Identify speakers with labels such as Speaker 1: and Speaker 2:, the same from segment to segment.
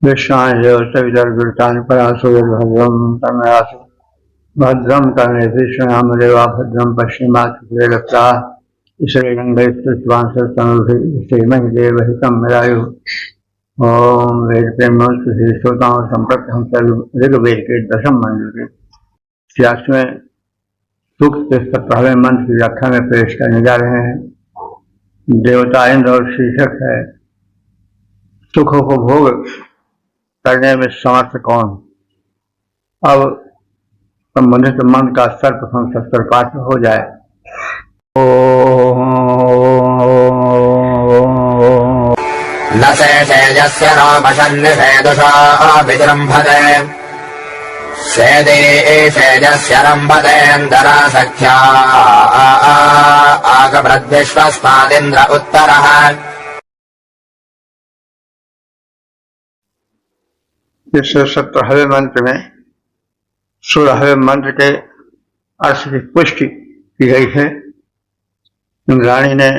Speaker 1: विष्णादेवसवितर्गुरुतानि परासुर्भद्रं तमयासु भद्रं कर्णेभिः देवा भद्रं पश्चिमाक्षिरक्षा श्रीरंगैस्तुष्वांसस्तनुभिः देवहितं विरायुः। ओम वेद प्रेम श्रोताओं संपर्क हम ऋग्वेद के दशम मंडल के 86वें सूक्त के 17वें मंत्र की व्याख्या में प्रवेश करने जा रहे हैं। देवता इंद्र और शीर्षक है सुखों को भोग करने में समर्थ कौन। अब संबंधित मंत्र का सर्वप्रथम शस्त्र पाठ हो जाए।
Speaker 2: न शेषेयस्य रामशन्निषेदुषा विजृम्भते शेदेशेजस्य रम्भतेऽन्तरा सख्या आगभृद्विश्वस्मादिन्द्र उत्तरः।
Speaker 1: इस 17वें मंत्र में 16वें मंत्र के अर्थ की पुष्टि की गई है। इंद्राणी ने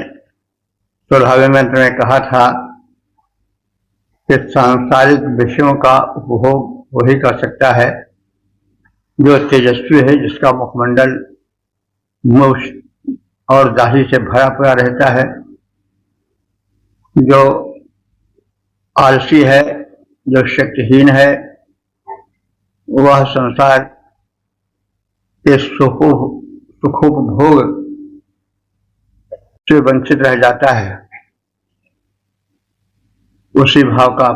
Speaker 1: 16वें मंत्र में कहा था कि सांसारिक विषयों का उपभोग वही कर सकता है जो तेजस्वी है, जिसका मुखमंडल मूछ और दाढ़ी से भरा पड़ा रहता है। जो आलसी है, जो शक्तिहीन है, वह संसार के सुखोपभोग से वंचित रह जाता है। उसी भाव का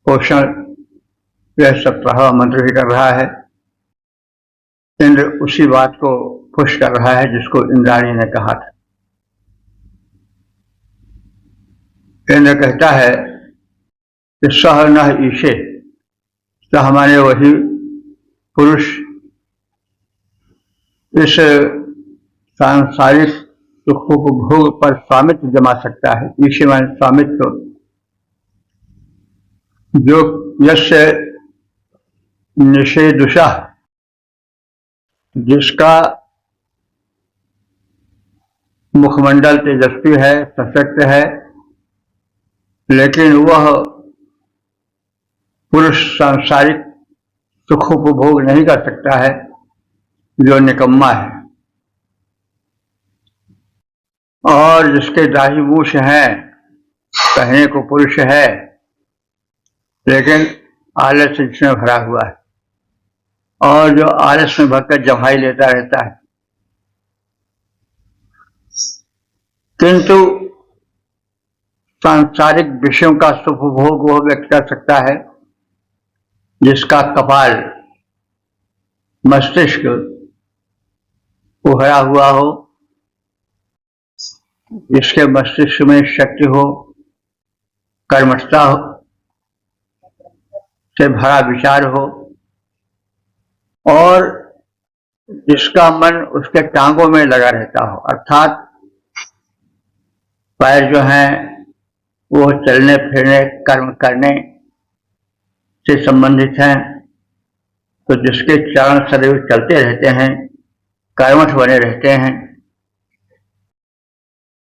Speaker 1: पोषण यह 17वां मंत्र भी कर रहा है। इंद्र उसी बात को पुष्ट कर रहा है जिसको इंद्राणी ने कहा था। इंद्र कहता है कि सह न ईशे, सह माने वही पुरुष इस सांसारिक सुखोपभोग पर स्वामित्व जमा सकता है। ईशे माने स्वामित्व, जो यस्य निषेदुषा, जिसका मुखमंडल तेजस्वी है, सशक्त है, लेकिन वह पुरुष सांसारिक सुखोपभोग नहीं कर सकता है, जो निकम्मा है। और जिसके दाढ़ी मूछ हैं, कहने को पुरुष है लेकिन आलस इसमें भरा हुआ है, और जो आलस में भरकर जमाई लेता रहता है। किंतु सांसारिक विषयों का सुखभोग वह व्यक्त कर सकता है जिसका कपाल, मस्तिष्क उभरा हुआ हो, जिसके मस्तिष्क में शक्ति हो, कर्मठता हो से भरा विचार हो, और जिसका मन उसके टांगों में लगा रहता हो। अर्थात पैर जो हैं वो चलने फिरने, कर्म करने से संबंधित हैं, तो जिसके चरण सदैव चलते रहते हैं, कर्मठ बने रहते हैं,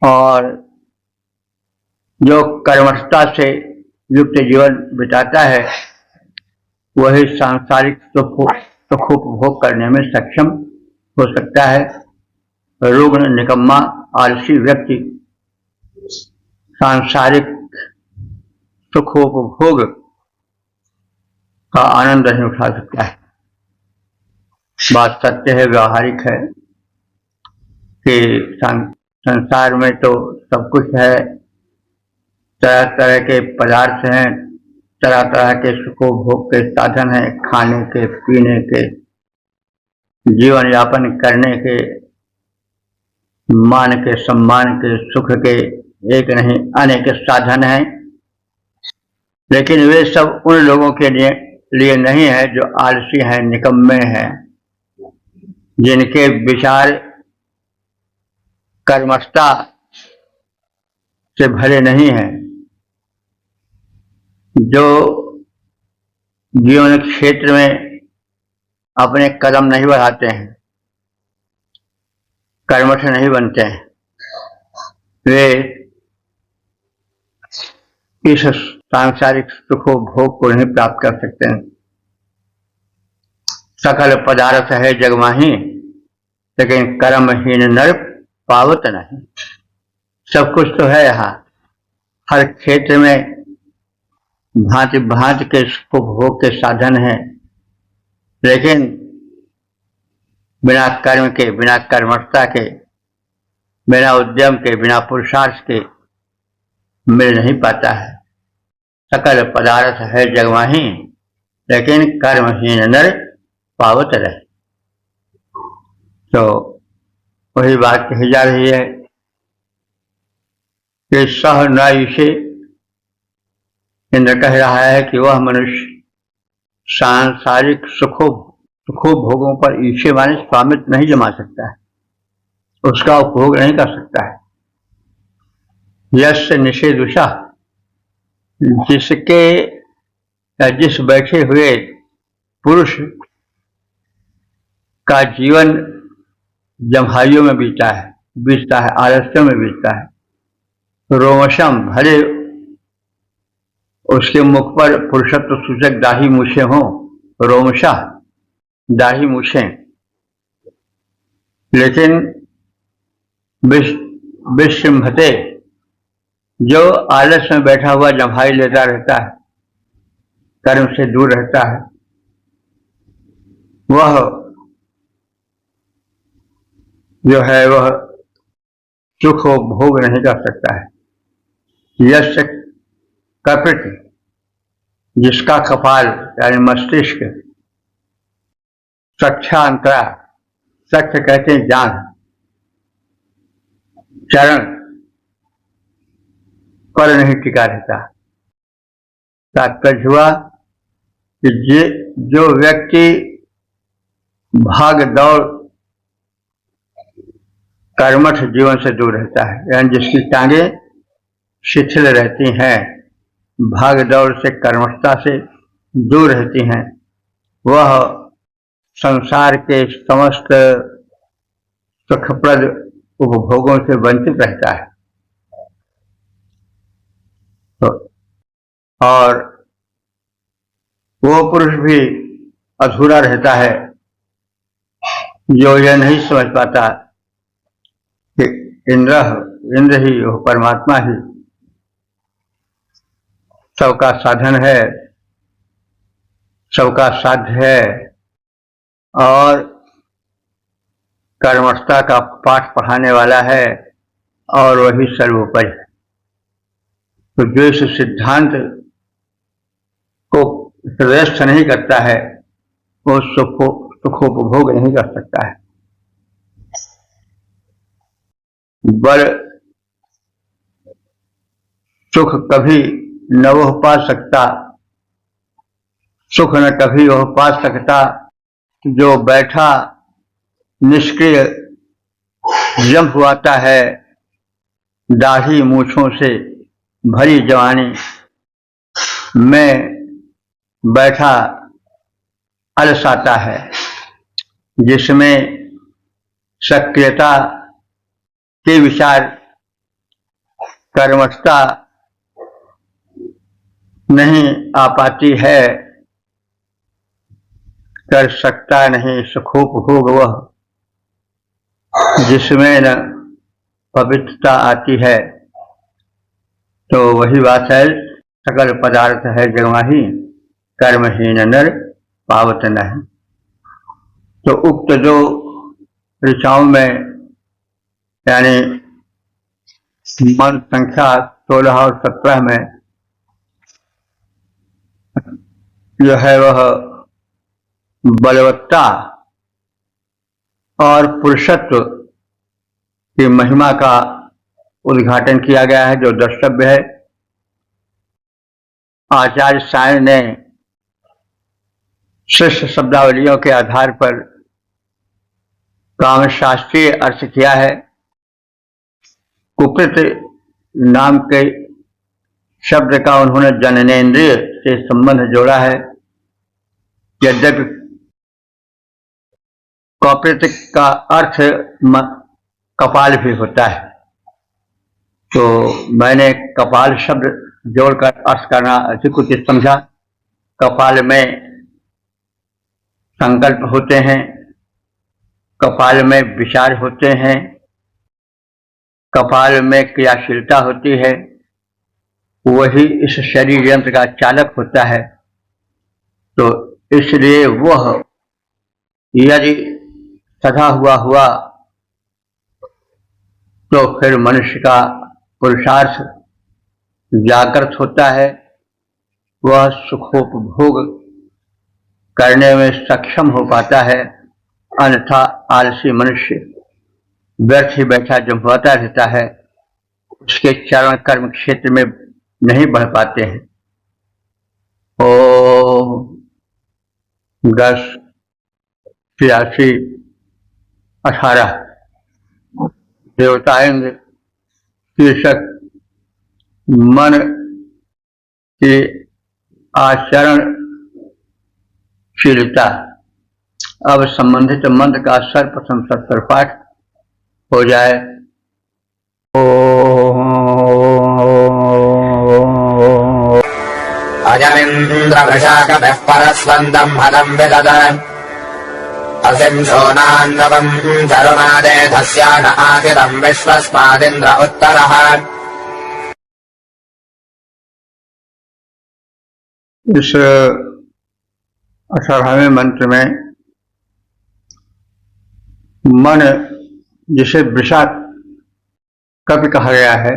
Speaker 1: और जो कर्मठता से युक्त जीवन बिताता है, वही सांसारिक सुखोपभोग करने में सक्षम हो सकता है। रुग्ण, निकम्मा, आलसी व्यक्ति सांसारिक सुखोपभोग का आनंद नहीं उठा सकता है। बात सत्य है, व्यावहारिक है कि संसार में तो सब कुछ है, तरह तरह के पदार्थ हैं, तरह तरह के सुखोपभोग के साधन हैं, खाने के, पीने के, जीवन यापन करने के, मान के, सम्मान के, सुख के एक नहीं अनेक साधन हैं। लेकिन वे सब उन लोगों के लिए नहीं है जो आलसी हैं, निकम्मे हैं, जिनके विचार कर्मठता से भरे नहीं हैं, जो जीवन क्षेत्र में अपने कदम नहीं बढ़ाते हैं, कर्मठ नहीं बनते हैं। वे इस सांसारिक सुखों भोग को नहीं प्राप्त कर सकते हैं। सकल पदार्थ है जग माही, लेकिन कर्महीन नर पावत नहीं। सब कुछ तो है यहाँ, हर क्षेत्र में भांति भांति के सुख भोग के साधन हैं, लेकिन बिना कर्म के, बिना कर्मठता के, बिना उद्यम के, बिना पुरुषार्थ के मिल नहीं पाता है। सकल पदार्थ है जग माही, लेकिन कर्महीन नर पावत रहे। तो वही बात कही जा रही है कि सह न इसे, इंद्र कह रहा है कि वह मनुष्य सांसारिक सुखों भोगों पर ईशे माने स्वामित्व नहीं जमा सकता है, उसका उपभोग नहीं कर सकता है। यस्य निषेधुषा, जिसके या जिस बैठे हुए पुरुष का जीवन जम्हाइयों में बीतता है, आलस्यों में बीतता है, रोमशम, भले उसके मुख पर पुरुषत्व सूचक दाढ़ी मूछें हों, रोमशा दाढ़ी मूछें, लेकिन विश्रम्भते, जो आलस में बैठा हुआ जम्हाई लेता रहता है, कर्म से दूर रहता है, वह जो है वह सुख भोग नहीं कर सकता है। यश कपित, जिसका कपाल यानी मस्तिष्क सक्षांतरा, सख्य कहते हैं जान, चरण पर नहीं टिका रहता। तात्पर्य हुआ कि जो व्यक्ति भाग दौड़ कर्मठ जीवन से दूर रहता है, यानी जिसकी टांगे शिथिल रहती हैं, भाग दौड़ से, कर्मठता से दूर रहती हैं, वह संसार के समस्त सुखप्रद उपभोगों से वंचित रहता है। तो और वो पुरुष भी अधूरा रहता है जो यह नहीं समझ पाता कि इंद्र ही, वो परमात्मा ही सबका साधन है, सबका साध्य है, और कर्मठता का पाठ पढ़ाने वाला है, और वही सर्वोपरि है। तो जो इस सिद्धांत को हृदयस्थ नहीं करता है, वो सुखोपभोग नहीं कर सकता है। बल सुख कभी न वह पा सकता, सुख न कभी वह पा सकता, जो बैठा निष्क्रिय जंप हुआता है, दाढ़ी मूछों से भरी जवानी में बैठा अलसाता है, जिसमें सक्रियता के विचार, कर्मठता नहीं आ पाती है, कर सकता नहीं सुखोपभोग वह, जिसमें न पवित्रता आती है। तो वही बात है, सकल पदार्थ है जगमाही, कर्महीन नर पावत नहीं। तो उक्त दो ऋचाओं में, यानी मन संख्या 16 और 17 में जो है वह बलवत्ता और पुरुषत्व की महिमा का उद्घाटन किया गया है, जो द्रष्टव्य है। आचार्य सायण ने श्रेष्ठ शब्दावलियों के आधार पर कामशास्त्रीय अर्थ किया है। कुकृत नाम के शब्द का उन्होंने जननेन्द्रिय से संबंध जोड़ा है। यद्यपि कौकृत का अर्थ कपाल भी होता है, तो मैंने कपाल शब्द जोड़कर अर्थ करना अधिक उचित समझा। कपाल में संकल्प होते हैं, कपाल में विचार होते हैं, कपाल में क्रियाशीलता होती है, वही इस शरीर यंत्र का चालक होता है। तो इसलिए वह यदि सधा हुआ तो फिर मनुष्य का पुरुषार्थ जागृत होता है, वह सुखोपभोग करने में सक्षम हो पाता है। अन्यथा आलसी मनुष्य व्यर्थ ही बैठा जमवाता रहता है, उसके चरण कर्म क्षेत्र में नहीं बढ़ पाते हैं। 10-83-18 देवताएंद्र शीर्षक मन की आचरणशीलता। अब संबंधित मंत्र का सर्वप्रथम सत्तर पाठ हो जाए।
Speaker 2: अजमिन्द्रवृषाकभिः परस्वन्दम् हदम् विददन् असिंशोनान्नवम् तरुणादेधस्यान आसितम् विश्वस्मादिन्द्र उत्तरः।
Speaker 1: इस 18वें मंत्र में मन, जिसे वृषा कपि कहा गया है,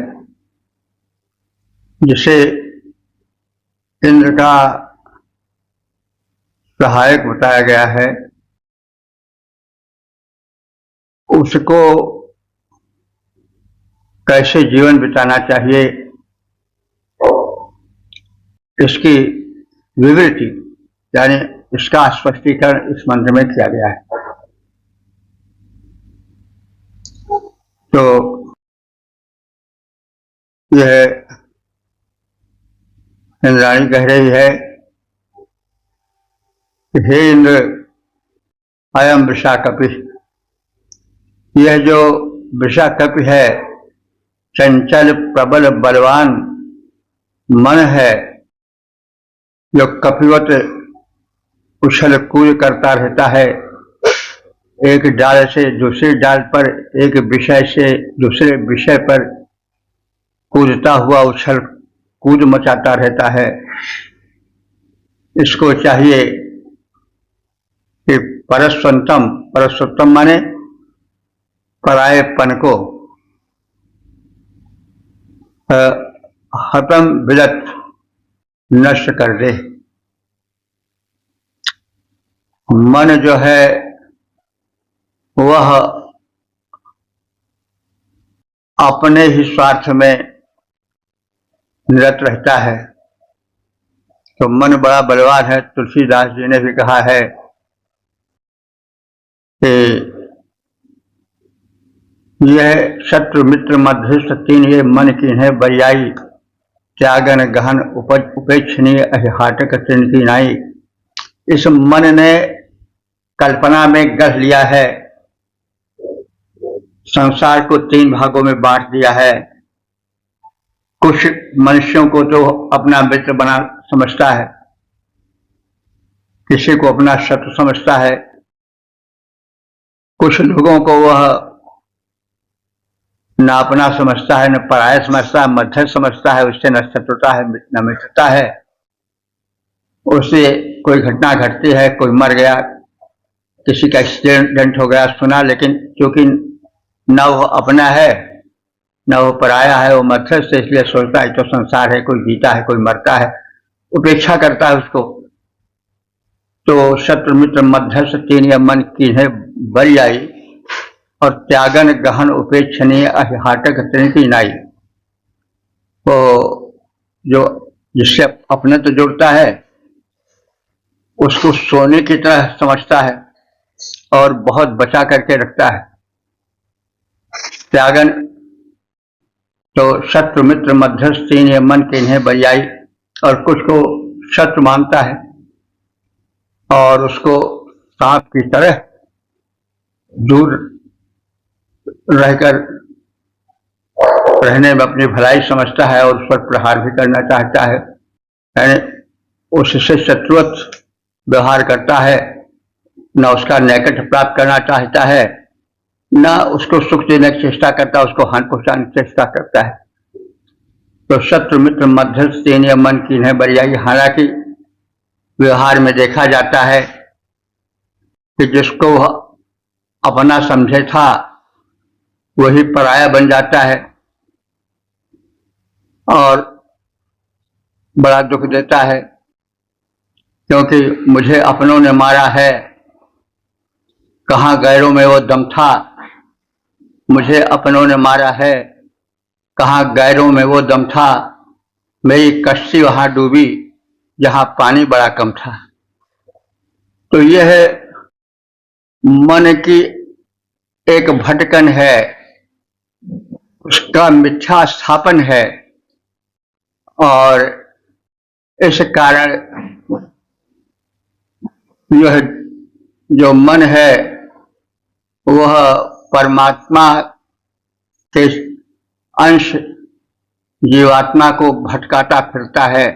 Speaker 1: जिसे इंद्र का सहायक बताया गया है, उसको कैसे जीवन बिताना चाहिए, इसकी विवृति यानी इसका स्पष्टीकरण इस मंत्र में किया गया है। तो यह इंद्राणी कह रही है कि हे इंद्र, अयम वृषाकपि, यह जो वृषाकपि है, चंचल प्रबल बलवान मन है, जो कपिवत उछल कूद करता रहता है, एक डाल से दूसरे डाल पर, एक विषय से दूसरे विषय पर कूदता हुआ उछल कूद मचाता रहता है। इसको चाहिए कि परस्वतम माने परायेपन को हतम विदत नष्ट कर दे। मन जो है वह अपने ही स्वार्थ में निरत रहता है। तो मन बड़ा बलवान है। तुलसीदास जी ने भी कहा है कि यह शत्रु मित्र मध्यस्थ तीन ये मन कीन्हे बरियाई, त्यागन गहन उपेक्षणीय अहिहाटक तृण की नाई। इस मन ने कल्पना में गढ़ लिया है, संसार को तीन भागों में बांट दिया है। कुछ मनुष्यों को तो अपना मित्र बना समझता है, किसी को अपना शत्रु समझता है, कुछ लोगों को वह न अपना समझता है, न पराया समझता है, मध्य समझता है, उससे न शत्रुता है न मित्रता है। उससे कोई घटना घटती है, कोई मर गया, किसी का एक्सीडेंट हो गया, सुना, लेकिन क्योंकि न वो अपना है न वो पराया है, वो मध्यस्थ से, इसलिए सोचता है तो संसार है, कोई जीता है कोई मरता है, उपेक्षा करता है उसको। तो शत्रु मित्र मध्यस्थ तीन मन कीन्हे बरियाई, और त्यागन गहन उपेक्षणीय अहिहाटक तृण की नाई। वो जो जिससे अपने तो जुड़ता है उसको सोने की तरह समझता है और बहुत बचा करके रखता है। त्यागन तो शत्रु मित्र मध्यस्थ तीन मन कीन्हे बरियाई, और कुछ को शत्रु मानता है और उसको सांप की तरह दूर रहकर रहने में अपनी भलाई समझता है और उस पर प्रहार भी करना चाहता है, यानी उससे शत्रुवत व्यवहार करता है, न उसका नैकट्य प्राप्त करना चाहता है, न उसको सुख देने की चेष्टा करता है, उसको हानि पहुंचाने की चेष्टा करता है। तो शत्रु मित्र मध्यस्थ तेने मन कीन्हे बरियाई। हालांकि व्यवहार में देखा जाता है कि जिसको वह अपना समझे था वही पराया बन जाता है और बड़ा दुख देता है, क्योंकि मुझे अपनों ने मारा है, कहाँ गैरों में वो दम था। मुझे अपनों ने मारा है, कहाँ गैरों में वो दम था। मेरी कश्ती वहां डूबी जहां पानी बड़ा कम था। तो यह मन की एक भटकन है, उसका मिथ्या स्थापन है, और इस कारण यह जो मन है वह परमात्मा के अंश जीवात्मा को भटकाता फिरता है,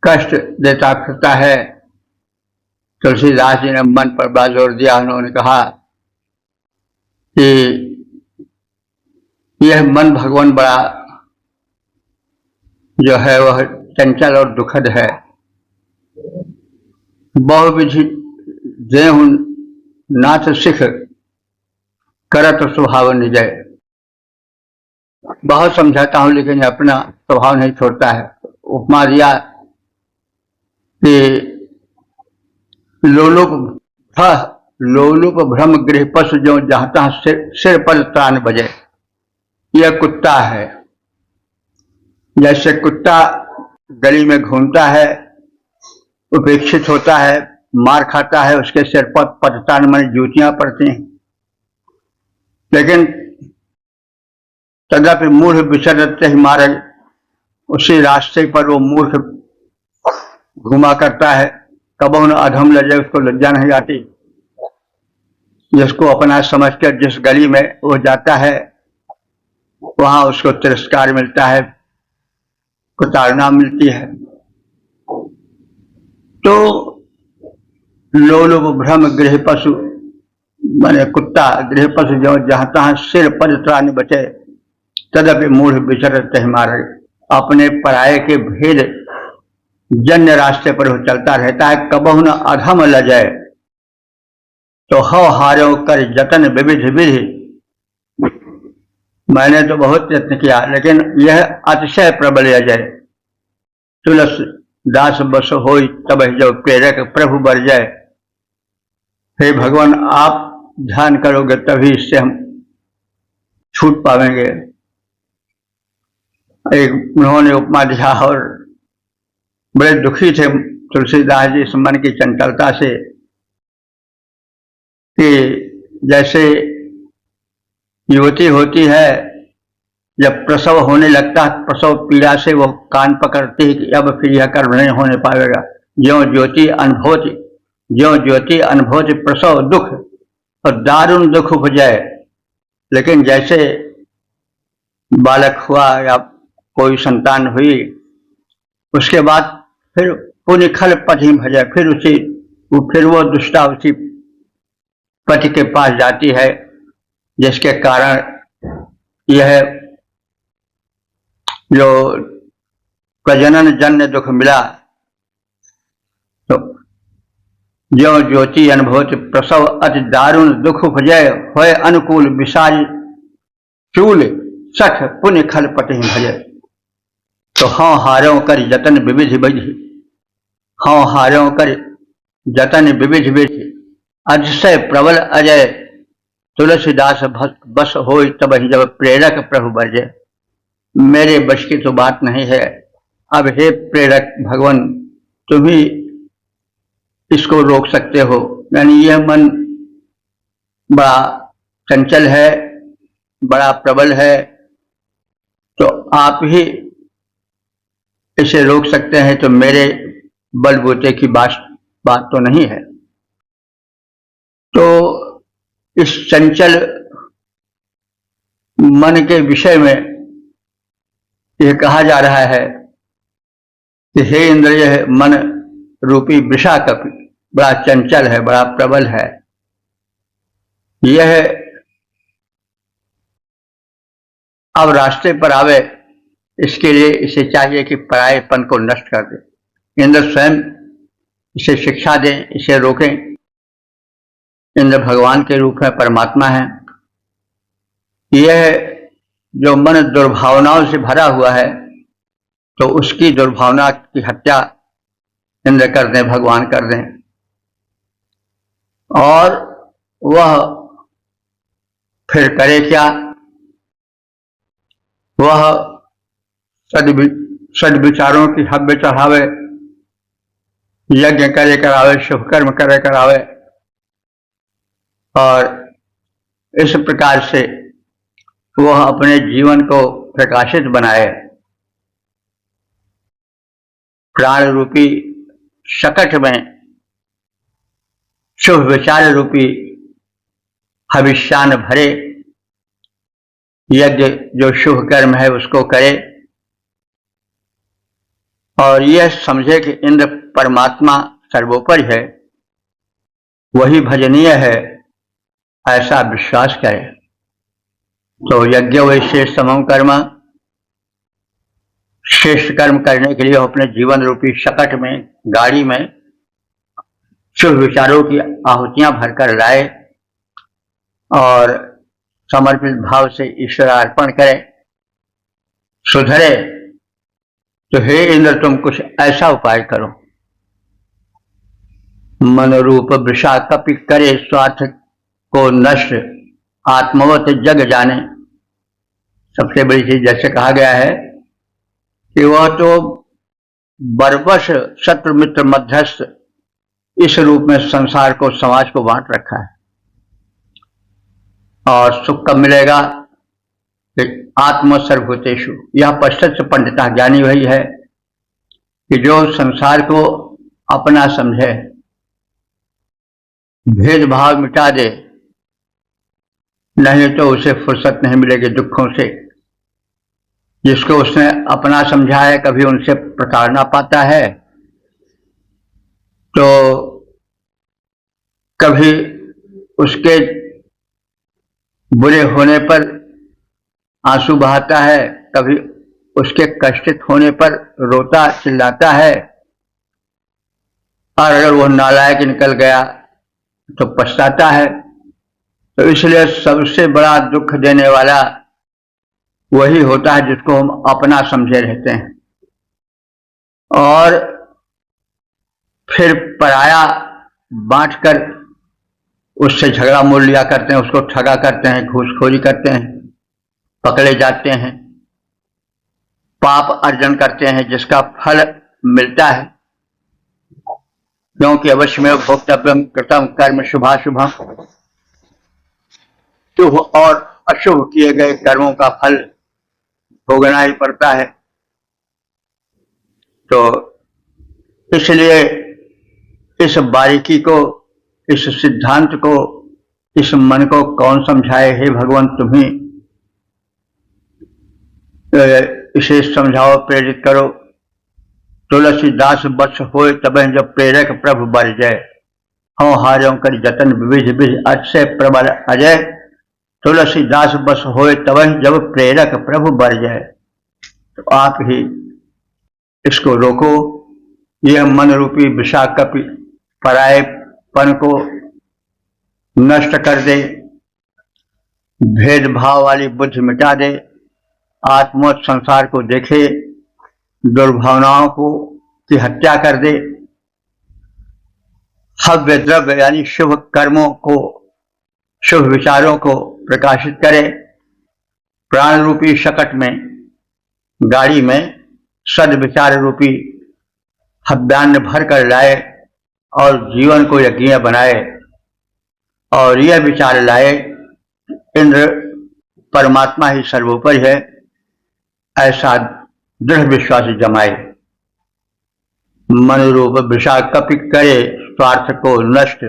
Speaker 1: कष्ट देता फिरता है। तुलसीदास जी ने मन पर बड़ा जोर दिया। उन्होंने कहा कि यह मन भगवान बड़ा जो है वह चंचल और दुखद है। बहुविधि देहु नाथ सिख करत स्वभाव निजय। बहुत समझाता हूं लेकिन अपना स्वभाव नहीं छोड़ता है। उपमा दिया कि लोलुप भ्रम गृह पशु जो जहां तहां सिर पर तान बजे। यह कुत्ता है, जैसे कुत्ता गली में घूमता है, उपेक्षित होता है, मार खाता है, उसके सिर पर पदतान में जूतियां पड़ती हैं, लेकिन तदपि मूर्ख विचरते ही मारे। उसी रास्ते पर वो मूर्ख घुमा करता है, कबो न अधम लजे, उसको लज्जा नहीं आती। जिसको अपना समझकर जिस गली में वो जाता है वहां उसको तिरस्कार मिलता है, कुताड़ना मिलती है। तो लोलुप भ्रम गृह पशु माने कुत्ता, गृह पशु जो जहां तहां सिर पद त्राण बचे, तदपि मूढ़ विचरत मारे। अपने पराये के भेद जन्य रास्ते पर वो चलता रहता है। कबहु न अधम लजय, तो हव हारो कर जतन विविध विधि। मैंने तो बहुत यत्न किया लेकिन यह अतिशय प्रबल अजय। तुलसीदास बस होई तब जब प्रेरक प्रभु बर जाए। हे भगवान, आप ध्यान करोगे तभी इससे हम छूट पावेंगे। एक उन्होंने उपमा दिया और बड़े दुखी थे तुलसीदास जी इस मन की चंचलता से कि जैसे युवती होती है, जब प्रसव होने लगता है, प्रसव पीड़ा से वो कान पकड़ती है कि अब फिर यह कर्म नहीं होने पाएगा। ज्यों ज्योति अनुभूति प्रसव दुख और दारुण दुख उपजाए। लेकिन जैसे बालक हुआ या कोई संतान हुई, उसके बाद फिर पुण्य खल पति भजे, फिर वो दुष्टा उसी पति के पास जाती है, जिसके कारण यह जो प्रजनन जन्य दुख मिला। तो ज्यों ज्योति अनुभूति प्रसव अति दारुण दुख उपजय, होय अनुकूल विषारी चूल सठ पुण्य खल पति भजे। तो हाँ हारों कर जतन विविध विधि, हाँ हारों कर जतन विविध विधि, अतिशय प्रबल अजय। तुलसीदास बस होई तब ही जब प्रेरक प्रभु बरजे। मेरे बश की तो बात नहीं है। अब हे प्रेरक भगवान, तुम ही इसको रोक सकते हो। यानी यह मन बड़ा चंचल है, बड़ा प्रबल है, तो आप ही इसे रोक सकते हैं। तो मेरे बलबूते की बात तो नहीं है। तो इस चंचल मन के विषय में ये कहा जा रहा है कि हे इंद्र, यह मन रूपी विषाकपि बड़ा चंचल है, बड़ा प्रबल है। यह अब रास्ते पर आवे, इसके लिए इसे चाहिए कि परायेपन को नष्ट कर दे। इंद्र स्वयं इसे शिक्षा दें, इसे रोकें। इंद्र भगवान के रूप में परमात्मा है। यह जो मन दुर्भावनाओं से भरा हुआ है, तो उसकी दुर्भावना की हत्या इंद्र कर दें, भगवान कर दें, और वह फिर करे क्या? वह सद्विचारों की हव्य चढ़ावे, यज्ञ करे करावे, शुभ कर्म करे करावे, और इस प्रकार से वह अपने जीवन को प्रकाशित बनाए। प्राण रूपी शकट में शुभ विचार रूपी हविष्यान भरे, यज्ञ जो शुभ कर्म है उसको करे, और यह समझे कि इंद्र परमात्मा सर्वोपरि है, वही भजनीय है, ऐसा विश्वास करे। तो यज्ञ वैशेष समम कर्म, श्रेष्ठ कर्म करने के लिए अपने जीवन रूपी शकट में, गाड़ी में शुभ विचारों की आहुतियां भरकर लाए और समर्पित भाव से ईश्वर अर्पण करे, सुधरे। तो हे इंद्र, तुम कुछ ऐसा उपाय करो। मन रूप वृषा कपि करे, स्वार्थ को नष्ट आत्मवत जग जाने। सबसे बड़ी चीज जैसे कहा गया है कि वह तो बरबस शत्रु मित्र मध्यस्थ इस रूप में संसार को, समाज को बांट रखा है। और सुख कब मिलेगा? आत्म सर्वभूतेषु। यह पश्चात पंडिता, ज्ञानी वही है कि जो संसार को अपना समझे, भेदभाव मिटा दे, नहीं तो उसे फुर्सत नहीं मिलेगी दुखों से। जिसको उसने अपना समझा है, कभी उनसे प्रताड़ना पाता है, तो कभी उसके बुरे होने पर आंसू बहाता है, कभी उसके कष्टित होने पर रोता चिल्लाता है, और अगर वो नालायक निकल गया तो पछताता है। तो इसलिए सबसे बड़ा दुख देने वाला वही होता है जिसको हम अपना समझे रहते हैं, और फिर पराया बांटकर उससे झगड़ा मोल लिया करते हैं, उसको ठगा करते हैं, घूसखोरी करते हैं, पकड़े जाते हैं, पाप अर्जन करते हैं, जिसका फल मिलता है। क्योंकि अवश्य में भोक्तव्यम कृतम कर्म शुभाशुभम, शुभ और अशुभ किए गए कर्मों का फल भोगना ही पड़ता है। तो इसलिए इस बारीकी को, इस सिद्धांत को, इस मन को कौन समझाए? हे भगवान, तुम ही इसे समझाओ, प्रेरित करो। तुलसीदास बस होए तब जब प्रेरक प्रभु बर जय, हम हार्यों कर जतन विविध विध अच्छे प्रबल अजय। तुलसीदास बस होए तब जब प्रेरक प्रभु बर जाए। तो आप ही इसको रोको। यह मन रूपी विषाकपि परायेपन को नष्ट कर दे, भेदभाव वाली बुद्धि मिटा दे, आत्मोत संसार को देखे, दुर्भावनाओं को की हत्या कर दे, हव्य द्रव्य यानी शुभ कर्मों को, शुभ विचारों को प्रकाशित करे, प्राण रूपी शकट में, गाड़ी में सद्विचार रूपी हव्यान्न भर कर लाए और जीवन को यज्ञ बनाए, और यह विचार लाए इंद्र परमात्मा ही सर्वोपरि है, ऐसा दृढ़ विश्वास जमाए। मन रूप विषाकपि करे, स्वार्थ को नष्ट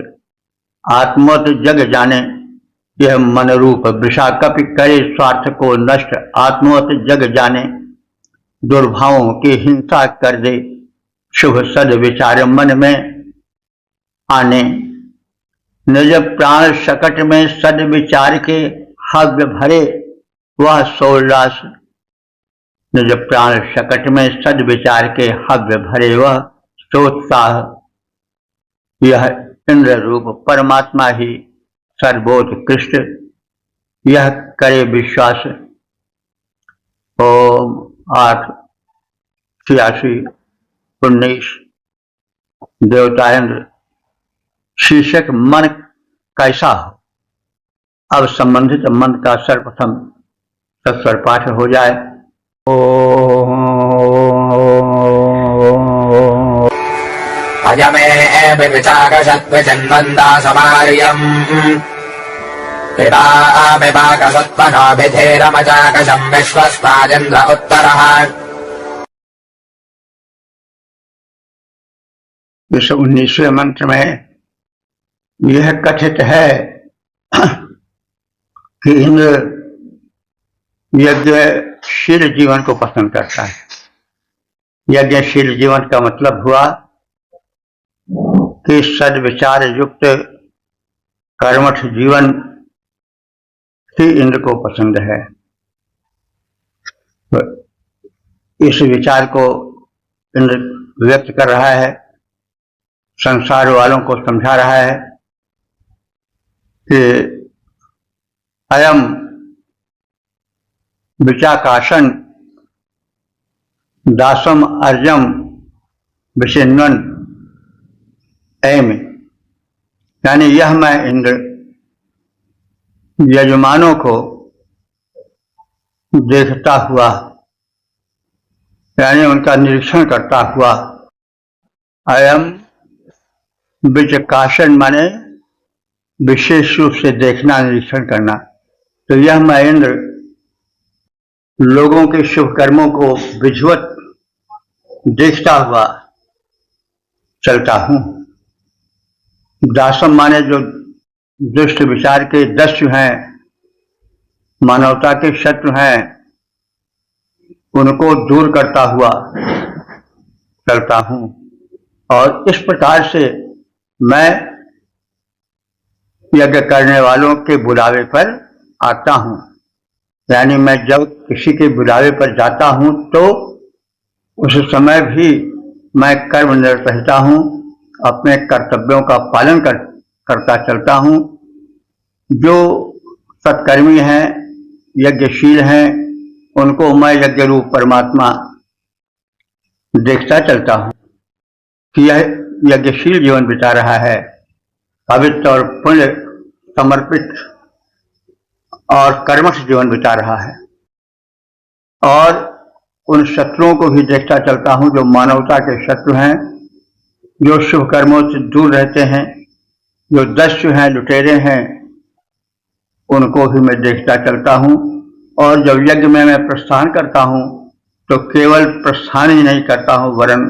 Speaker 1: आत्मत जग जाने। यह मन रूप विषाकपि करे, स्वार्थ को नष्ट आत्मत जग जाने। दुर्भावों की हिंसा कर दे, शुभ सद विचार मन में आने। निज प्राण सकट में सद विचार के हव्य भरे वह सोल्लास। निज प्राण सकट में सद विचार के हव्य भरे वह सोत्साह। यह इंद्र रूप परमात्मा ही सर्वोत्कृष्ट, यह करे विश्वास। ओम 8-86-19 देवता इंद्र। शीर्षक मन कैसा हो। अब संबंधित मन का सर्वप्रथम सस्वर पाठ हो जाए।
Speaker 2: अयमे विचाकशत्वजन्मन्दा समार्यम् पितामिपाकसत्त्वनाभिधेरमजाकशम् विश्वस्मादिन्द्र उत्तरः।
Speaker 1: 19वें मंत्र में यह कथित है कि इंद्र यज्ञशील जीवन को पसंद करता है। यज्ञशील जीवन का मतलब हुआ कि सद्विचार युक्त कर्मठ जीवन ही इंद्र को पसंद है। तो इस विचार को इंद्र व्यक्त कर रहा है, संसार वालों को समझा रहा है कि अयम विचाकाशन दासम अर्जम विचिन्वन एम, यानी यह मैं इंद्र यजमानों को देखता हुआ, यानी उनका निरीक्षण करता हुआ। अयम विचकाशन माने विशेष रूप से देखना, निरीक्षण करना। तो यह मैं इंद्र लोगों के शुभ कर्मों को विधिवत देखता हुआ चलता हूं। दासम माने जो दुष्ट विचार के दस्यु हैं, मानवता के शत्रु हैं, उनको दूर करता हुआ चलता हूं। और इस प्रकार से मैं यज्ञ करने वालों के बुलावे पर आता हूं। यानी मैं जब किसी के बुलावे पर जाता हूं तो उस समय भी मैं कर्म निरत रहता हूं, अपने कर्तव्यों का पालन करता चलता हूं। जो सत्कर्मी हैं, यज्ञशील हैं, उनको मैं यज्ञ रूप परमात्मा देखता चलता हूं कि यह यज्ञशील जीवन बिता रहा है, पवित्र और पुण्य समर्पित और कर्मठ जीवन बिता रहा है। और उन शत्रुओं को भी देखता चलता हूं जो मानवता के शत्रु हैं, जो शुभ कर्मों से दूर रहते हैं, जो दस्यु हैं, लुटेरे हैं, उनको भी मैं देखता चलता हूं। और जब यज्ञ में मैं प्रस्थान करता हूं तो केवल प्रस्थान ही नहीं करता हूं, वरन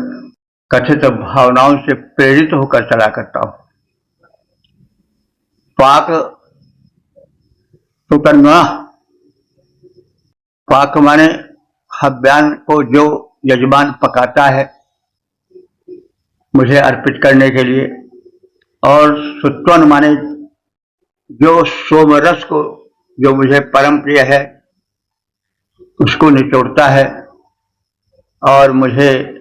Speaker 1: कथित भावनाओं से प्रेरित होकर चला करता हूं। पाक सुकन्वा, पाक माने हव्यान को जो यजमान पकाता है मुझे अर्पित करने के लिए, और सुत्वन माने जो सोमरस को जो मुझे परम प्रिय है उसको निचोड़ता है और मुझे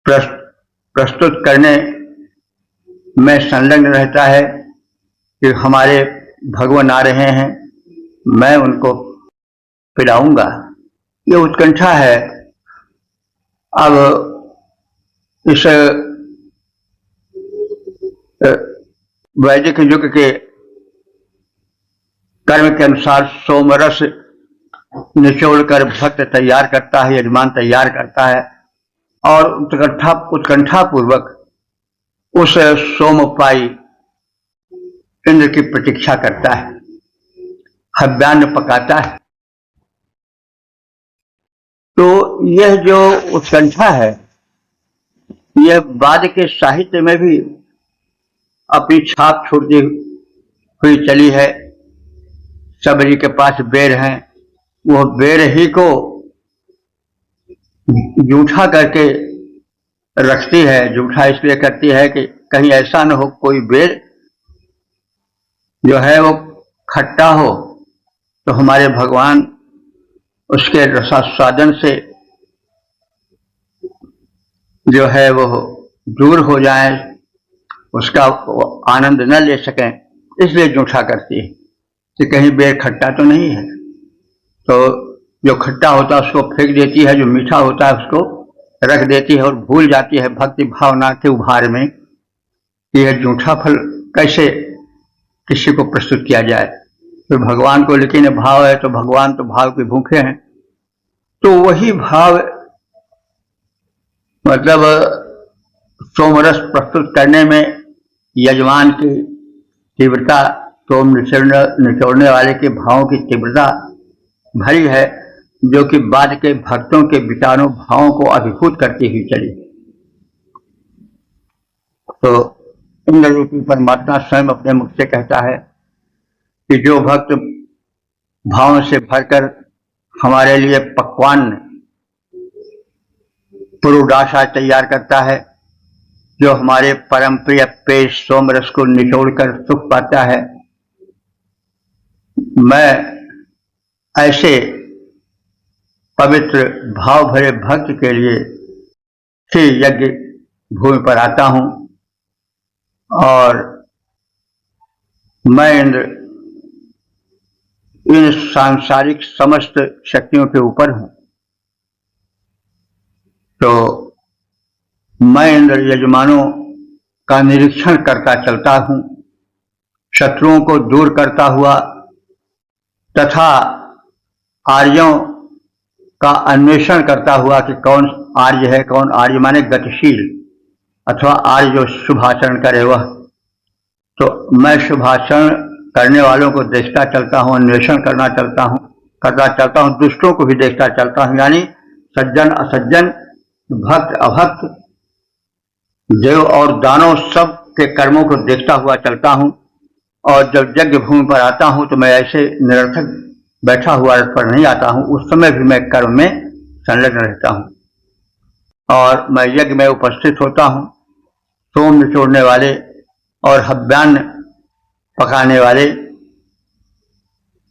Speaker 1: प्रस्तुत करने में संलग्न रहता है कि हमारे भगवान आ रहे हैं, मैं उनको पिलाऊंगा। ये उत्कंठा है। अब इस वैदिक युग के कर्म के अनुसार सोमरस निचोड़कर भक्त तैयार करता है, यजमान तैयार करता है और उत्कंठा पूर्वक उस सोमपाई इंद्र की प्रतीक्षा करता है, हव्यान्न पकाता है। तो यह जो उत्कंठा है यह बाद के साहित्य में भी अपनी छाप छोड़ती हुई चली है। सबरी के पास बेर हैं, वह बेर ही को जूठा करके रखती है। जूठा इसलिए करती है कि कहीं ऐसा न हो कोई बेर जो है वो खट्टा हो तो हमारे भगवान उसके रसास्वादन से जो है वो दूर हो जाए, उसका आनंद न ले सकें, इसलिए जूठा करती है कि कहीं बेर खट्टा तो नहीं है। तो जो खट्टा होता है उसको फेंक देती है, जो मीठा होता है उसको रख देती है और भूल जाती है भक्ति भावना के उभार में कि यह जूठा फल कैसे किसी को प्रस्तुत किया जाए। तो भगवान को लेकिन भाव है, तो भगवान तो भाव के भूखे हैं। तो वही भाव मतलब सोमरस प्रस्तुत करने में यजमान की तीव्रता, सोम निचोड़ने वाले के भावों की तीव्रता भरी है, जो कि बाद के भक्तों के विचारों भावों को अभिभूत करती हुई चली। तो इंद्र रूपी परमात्मा स्वयं अपने मुख से कहता है कि जो भक्त भावों से भरकर हमारे लिए पकवान पुरुडाशा तैयार करता है, जो हमारे परम प्रिय पेय सोमरस को निचोड़कर सुख पाता है, मैं ऐसे पवित्र भाव भरे भक्त के लिए श्री यज्ञ भूमि पर आता हूं और मैं इंद्र इन सांसारिक समस्त शक्तियों के ऊपर हूं। तो मैं इंद्र यजमानों का निरीक्षण करता चलता हूं, शत्रुओं को दूर करता हुआ तथा आर्यों का अन्वेषण करता हुआ कि कौन आर्य है, कौन आर्य माने गतिशील अथवा आर्य जो शुभाचरण करे वह। तो मैं शुभाचरण करने वालों को देखता चलता हूं, अन्वेषण करता चलता हूं, दुष्टों को भी देखता चलता हूं, यानी सज्जन असज्जन, भक्त अभक्त, देव और दानव सब के कर्मों को देखता हुआ चलता हूं। और जब यज्ञ भूमि पर आता हूं तो मैं ऐसे निरर्थक बैठा हुआ रथ पर नहीं आता हूं, उस समय भी मैं कर्म में संलग्न रहता हूं और मैं यज्ञ में उपस्थित होता हूं। सोम निचोड़ने वाले और हव्यान्न पकाने वाले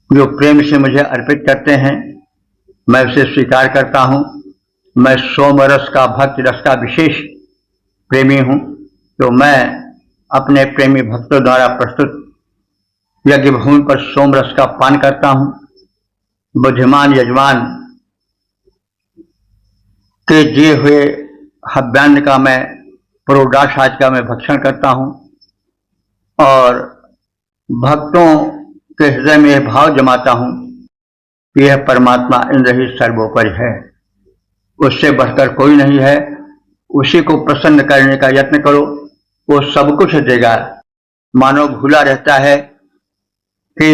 Speaker 1: जो प्रेम से मुझे अर्पित करते हैं, मैं उसे स्वीकार करता हूं। मैं सोम रस का, भक्त रस का विशेष प्रेमी हूं, तो मैं अपने प्रेमी भक्तों द्वारा प्रस्तुत यज्ञ भूमि पर सोम रस का पान करता हूं। बुद्धिमान यजमान के दिए हुए हव्यान्न का मैं, पुरोडाशाज का मैं भक्षण करता हूं और भक्तों के हृदय में यह भाव जमाता हूं कि यह परमात्मा इंद्र ही सर्वोपरि है, उससे बढ़कर कोई नहीं है। उसी को प्रसन्न करने का यत्न करो, वो सब कुछ देगा। मानव भूला रहता है कि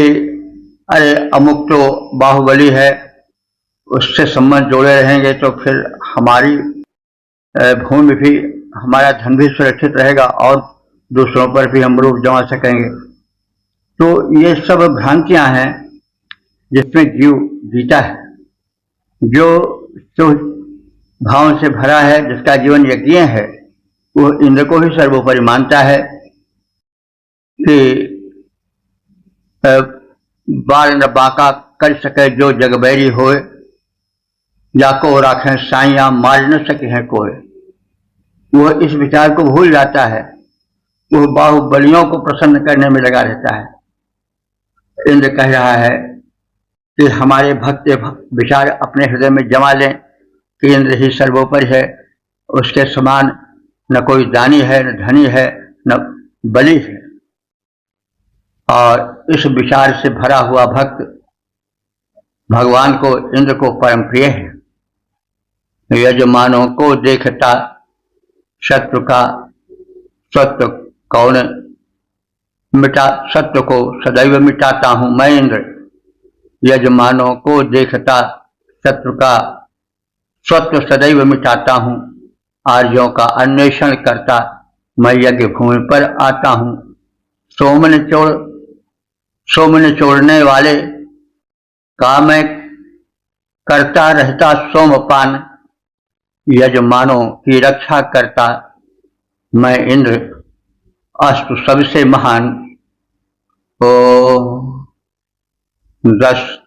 Speaker 1: अरे अमुक तो बाहुबली है, उससे संबंध जोड़े रहेंगे तो फिर हमारी भूमि भी, हमारा धन भी सुरक्षित रहेगा और दूसरों पर भी हम रूप जमा सकेंगे। तो ये सब भ्रांतियां हैं जिसमें जीव जीता है। जो भाव से भरा है, जिसका जीवन यज्ञ है, वो इंद्र को ही सर्वोपरि मानता है कि बाल न बाका कर सके जो जगबैरी होए, जाको राखें साइया मार न सके हैं कोई। वह इस विचार को भूल जाता है, वह बाहुबलियों को प्रसन्न करने में लगा रहता है। इंद्र कह रहा है कि हमारे भक्त विचार अपने हृदय में जमा लें कि इंद्र ही सर्वोपरि है, उसके समान न कोई दानी है, न धनी है, न बलि है। और इस विचार से भरा हुआ भक्त भगवान को, इंद्र को परम प्रिय है। यजमानों को देखता शत्रु का सत्व कौन मिटा, सत्व को सदैव मिटाता हूं मैं इंद्र। यजमानों को देखता शत्रु का सत्व सदैव मिटाता हूं, आर्यों का अन्वेषण करता मैं यज्ञ भूमि पर आता हूं। सोम निचोड़ने वाले का मैं करता रहता सोमपान, यजमानों की रक्षा करता मैं इंद्र अस्तु सबसे महान। ओ 10,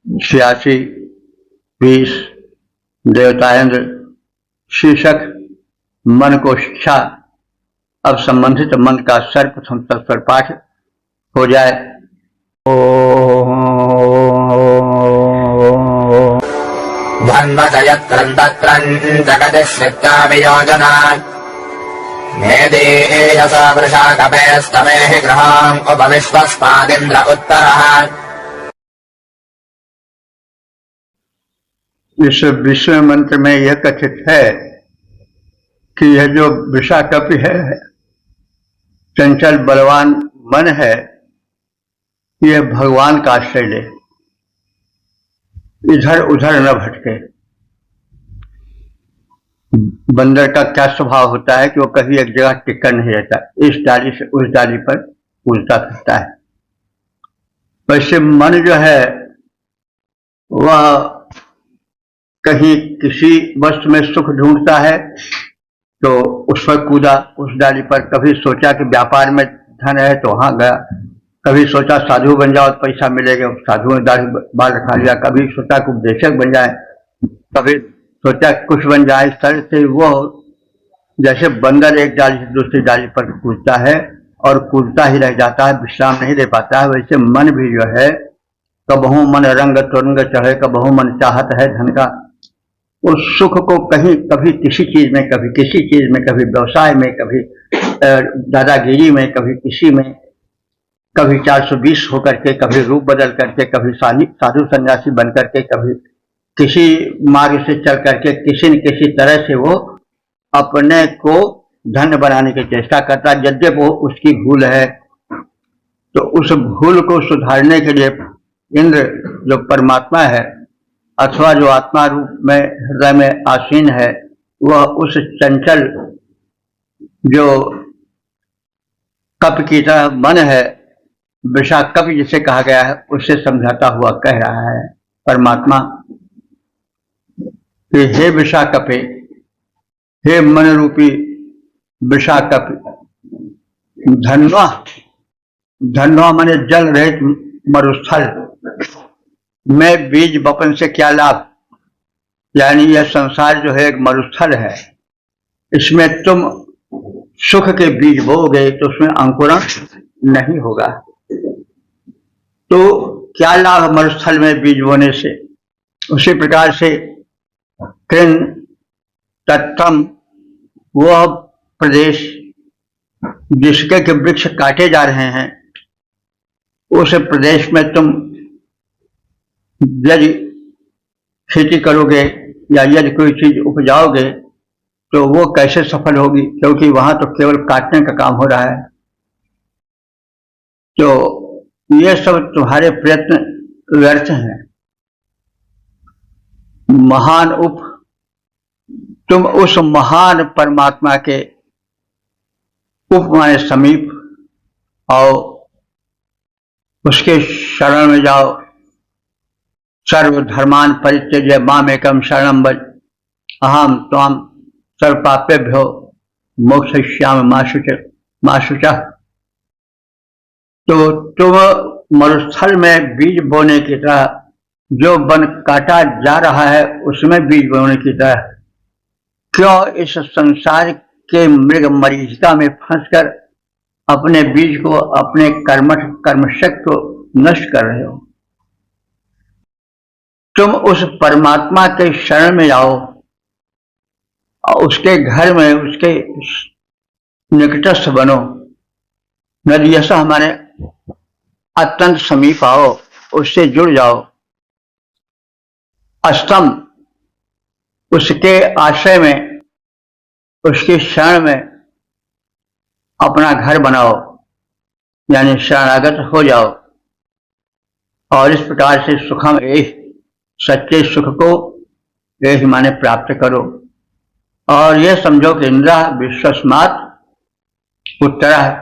Speaker 1: 86, 20 देवताएंद्र शीर्षक मन को शिक्षा। अब संबंधित मन का सर्वप्रथम तत्पर पाठ हो जाए।
Speaker 2: धन्वजयत्रन्दत्रम् जगतिश्रित्याभियोजनात् मेदेयसा वृषाकपेस्तमेहि गृहाम् उपविश्वस्मादिन्द्र उत्तरः।
Speaker 1: इस विश्व मंत्र में यह कथित है कि यह जो वृषाकपि है, चंचल बलवान मन है, यह भगवान का आश्रय ले, इधर उधर न भटके। बंदर का क्या स्वभाव होता है कि वो कभी एक जगह टिका नहीं रहता, इस डाली से उस डाली पर कूदता फिरता है। वैसे मन जो है वह कहीं किसी वस्तु में सुख ढूंढता है तो उस पर कूदा, उस डाली पर। कभी सोचा कि व्यापार में धन है तो वहां गया, कभी सोचा साधु बन जाओ पैसा मिलेगा, साधु ने दाढ़ी बाल रखा लिया। कभी सोचा कि उपदेशक बन जाए, कभी सोचा कुछ बन जाए। इस तरह से वो जैसे बंदर एक डाली से दूसरी डाली पर कूदता है और कूदता ही रह जाता है, विश्राम नहीं ले पाता है, वैसे मन भी जो है कबहू मन रंग तुरंग चढ़े, कबहू मन चाहत है धन का। उस सुख को कहीं कभी किसी चीज में, कभी किसी चीज में, कभी व्यवसाय में, कभी दादागिरी में, कभी किसी में, कभी 420 होकर के, कभी रूप बदल करके, कभी साधु सन्यासी बन करके, कभी किसी मार्ग से चल करके, किसी न किसी तरह से वो अपने को धन्य बनाने की चेष्टा करता है। यद्यपि वो उसकी भूल है, तो उस भूल को सुधारने के लिए इंद्र जो परमात्मा है अथवा जो आत्मा रूप में हृदय में आसीन है, वह उस चंचल जो कप की तरह मन है, वृषाकप जिसे कहा गया है, उससे समझाता हुआ कह रहा है परमात्मा कि हे वृषाकपे, हे मन रूपी वृषाकप, धन्वा, धन्वा माने जल रहित मरुस्थल में बीज बपन से क्या लाभ। यानी यह संसार जो है एक मरुस्थल है, इसमें तुम सुख के बीज बोओगे तो उसमें अंकुरण नहीं होगा। तो क्या लाभ मरुस्थल में बीज बोने से। उसी प्रकार से कृन तत्तम, वह प्रदेश जिसके के वृक्ष काटे जा रहे हैं, उस प्रदेश में तुम यदि खेती करोगे या यदि कोई चीज उपजाओगे तो वो कैसे सफल होगी, क्योंकि वहां तो केवल काटने का काम हो रहा है। तो ये सब तुम्हारे प्रयत्न व्यर्थ हैं। महान तुम उस महान परमात्मा के माने समीप और उसके शरण में जाओ। सर्वधर्मान परित्यज्य मामेकं शरणं व्रज अहम त्वां सर्वपापेभ्यो मोक्षयिष्यामि मा शुचः। तो तुम मरुस्थल में बीज बोने की तरह, जो वन काटा जा रहा है उसमें बीज बोने की तरह, क्यों इस संसार के मृग मरीचिका में फंसकर अपने बीज को, अपने कर्मशक्ति को नष्ट कर रहे हो। तुम उस परमात्मा के शरण में आओ और उसके घर में, उसके निकटस्थ बनो। नदियसा हमारे अत्यंत समीप आओ, उससे जुड़ जाओ। अष्टम, उसके आश्रय में, उसके शरण में अपना घर बनाओ, यानी शरणागत हो जाओ। और इस प्रकार से सुखम एह, सच्चे सुख को एह माने प्राप्त करो। और यह समझो कि इंद्र विश्वस्मात् उत्तरः,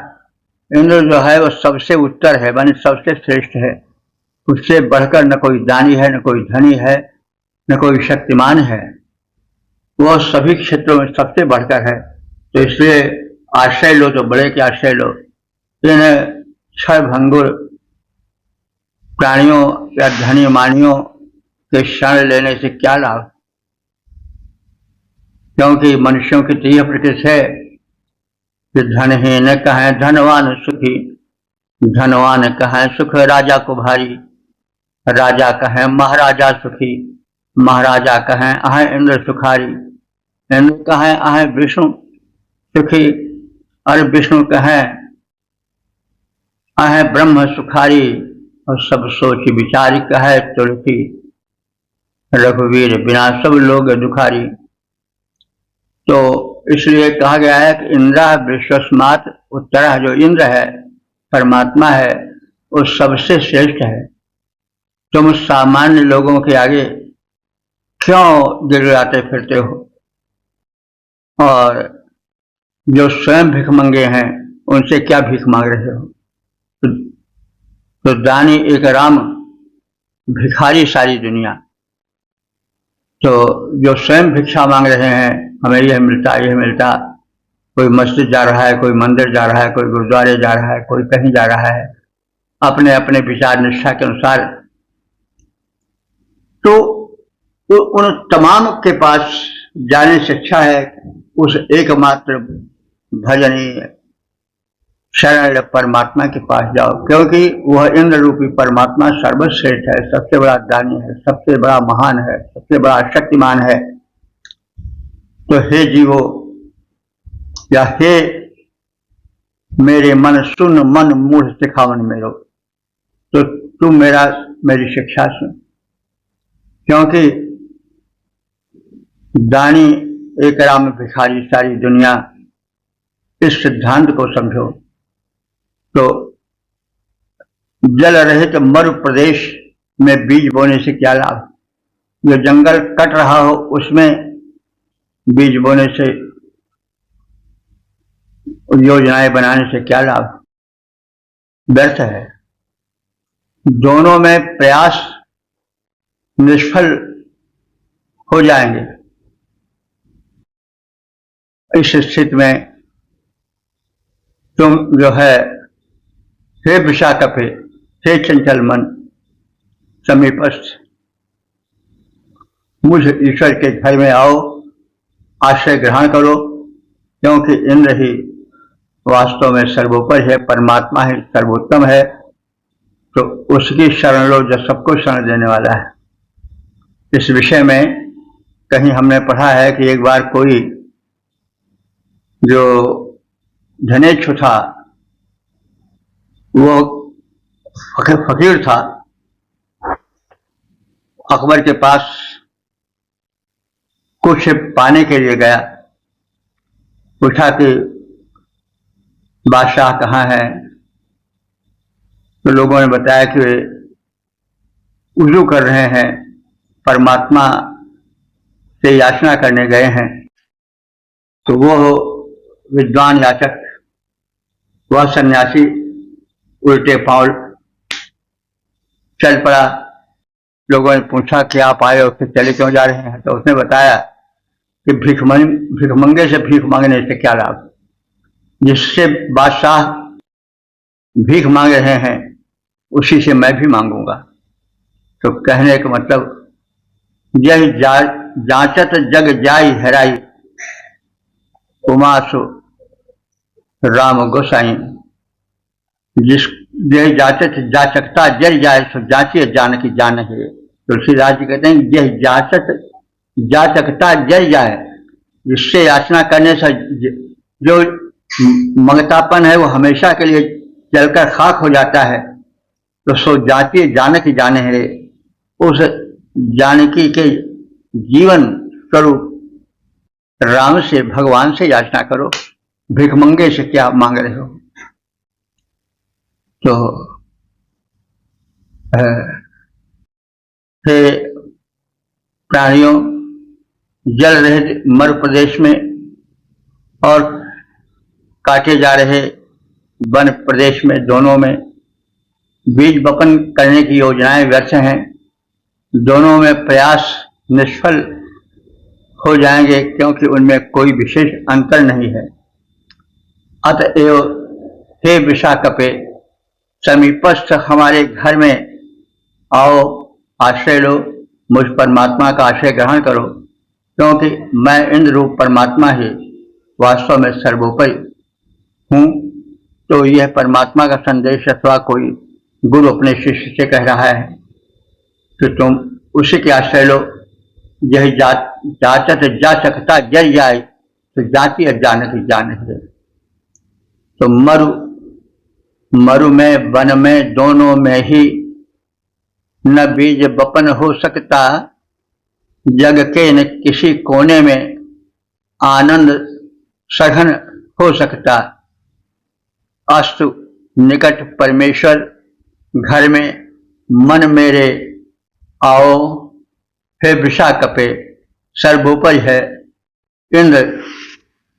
Speaker 1: इंद्र जो है वो सबसे उत्तर है, माने सबसे श्रेष्ठ है। उससे बढ़कर न कोई दानी है, न कोई धनी है, न कोई शक्तिमान है। वह सभी क्षेत्रों में सबसे बढ़कर है। तो इसलिए आश्रय लो तो बड़े के आश्रय लो। इन क्षय भंगुर प्राणियों या धनी मानियों के शरण लेने से क्या लाभ, क्योंकि मनुष्यों की तो यह प्रकृति है कि धनहीन कहें धनवान सुखी, धनवान कहें सुख राजा को भारी, राजा कहें महाराजा सुखी, महाराजा कहें अहे इंद्र सुखारी, इंद्र कहें अहे विष्णु सुखी, और विष्णु कहें अहे ब्रह्म सुखारी, और सब सोच विचार कहे तुलसी, रघुवीर बिना सब लोग दुखारी। तो इसलिए कहा गया है कि इंद्र विश्वस्मात् उत्तरः, जो इंद्र है परमात्मा है वो सबसे श्रेष्ठ है। तुम सामान्य लोगों के आगे क्यों गिड़गिड़ाते फिरते हो, और जो स्वयं भिखमंगे हैं उनसे क्या भीख मांग रहे हो। तो दानी एक राम, भिखारी सारी दुनिया। तो जो स्वयं भिक्षा मांग रहे हैं हमें यह मिलता यह मिलता, कोई मस्जिद जा रहा है, कोई मंदिर जा रहा है, कोई गुरुद्वारे जा रहा है, कोई कहीं जा रहा है अपने अपने विचार निष्ठा के अनुसार, तो उन तमाम के पास जाने से अच्छा है उस एकमात्र भजनीय शरण परमात्मा के पास जाओ, क्योंकि वह इंद्र रूपी परमात्मा सर्वश्रेष्ठ है, सबसे बड़ा दानी है, सबसे बड़ा महान है, सबसे बड़ा शक्तिमान है। तो हे जीवो, या हे मेरे मन सुन मन मूढ़ सिखावन मेरो, तो तुम मेरी शिक्षा सुन, क्योंकि दानी एक राम भिखारी सारी दुनिया, इस सिद्धांत को समझो। तो जल रहित मरु प्रदेश में बीज बोने से क्या लाभ, जो जंगल कट रहा हो उसमें बीज बोने से, योजनाएं बनाने से क्या लाभ, व्यर्थ है। दोनों में प्रयास निष्फल हो जाएंगे। इस स्थिति में तुम जो है, हे विशाकपे, हे चंचल मन, समीपस्थ मुझ ईश्वर के घर में आओ, आश्रय ग्रहण करो, क्योंकि इंद्र ही वास्तव में सर्वोपरि है, परमात्मा ही सर्वोत्तम है। तो उसकी शरण लो जो सबको शरण देने वाला है। इस विषय में कहीं हमने पढ़ा है कि एक बार कोई जो धनेच्छु था, वो फकीर था, अकबर के पास कुछ पाने के लिए गया, पूछा कि बादशाह कहाँ है। तो लोगों ने बताया कि वे उजू कर रहे हैं, परमात्मा से याचना करने गए हैं। तो वो विद्वान याचक, वह सन्यासी उल्टे पांव चल पड़ा। लोगों ने पूछा कि आप आए हो, फिर चले क्यों जा रहे हैं। तो उसने बताया कि भिखमंगे से भीख मांगने से क्या लाभ, जिससे बादशाह भीख मांग रहे हैं उसी से मैं भी मांगूंगा। तो कहने का मतलब, यह जांचत जग जाई हेराई, उमासु राम गोसाई, जिस यह जांचत जाचकता जल जाए सो जांचिए जानकी जान है। तुलसीदास जी कहते हैं यह जांचत जाचकता जल जाए, जिससे याचना करने से जो मंगतापन है वो हमेशा के लिए जलकर खाक हो जाता है। तो सो जांचिए जानकी जाने है, उस जानकी के जीवन स्वरूप राम से, भगवान से याचना करो, भिखमंगे से क्या मांग रहे हो। तो हे प्राणियों, जल रहित मरु प्रदेश में और काटे जा रहे वन प्रदेश में, दोनों में बीज बपन करने की योजनाएं व्यर्थ हैं। दोनों में प्रयास निष्फल हो जाएंगे, क्योंकि उनमें कोई विशेष अंतर नहीं है। अतएव हे विशाकपे, समीपस्थ हमारे घर में आओ, आश्रय लो, मुझ परमात्मा का आश्रय ग्रहण करो, क्योंकि मैं इंद्र रूप परमात्मा ही वास्तव में सर्वोपरि हूँ। तो यह परमात्मा का संदेश अथवा कोई गुरु अपने शिष्य से कह रहा है कि तुम उसी के आश्रय लो। यह जाचत जा सकता जल जाए, तो जाति अजानत जानत है। तो मरु में वन में दोनों में ही न बीज बपन हो सकता, जग के न किसी कोने में आनंद सघन हो सकता। अस्तु निकट परमेश्वर घर में मन मेरे आओ, हे विशाकपे सर्वोपरि है इंद्र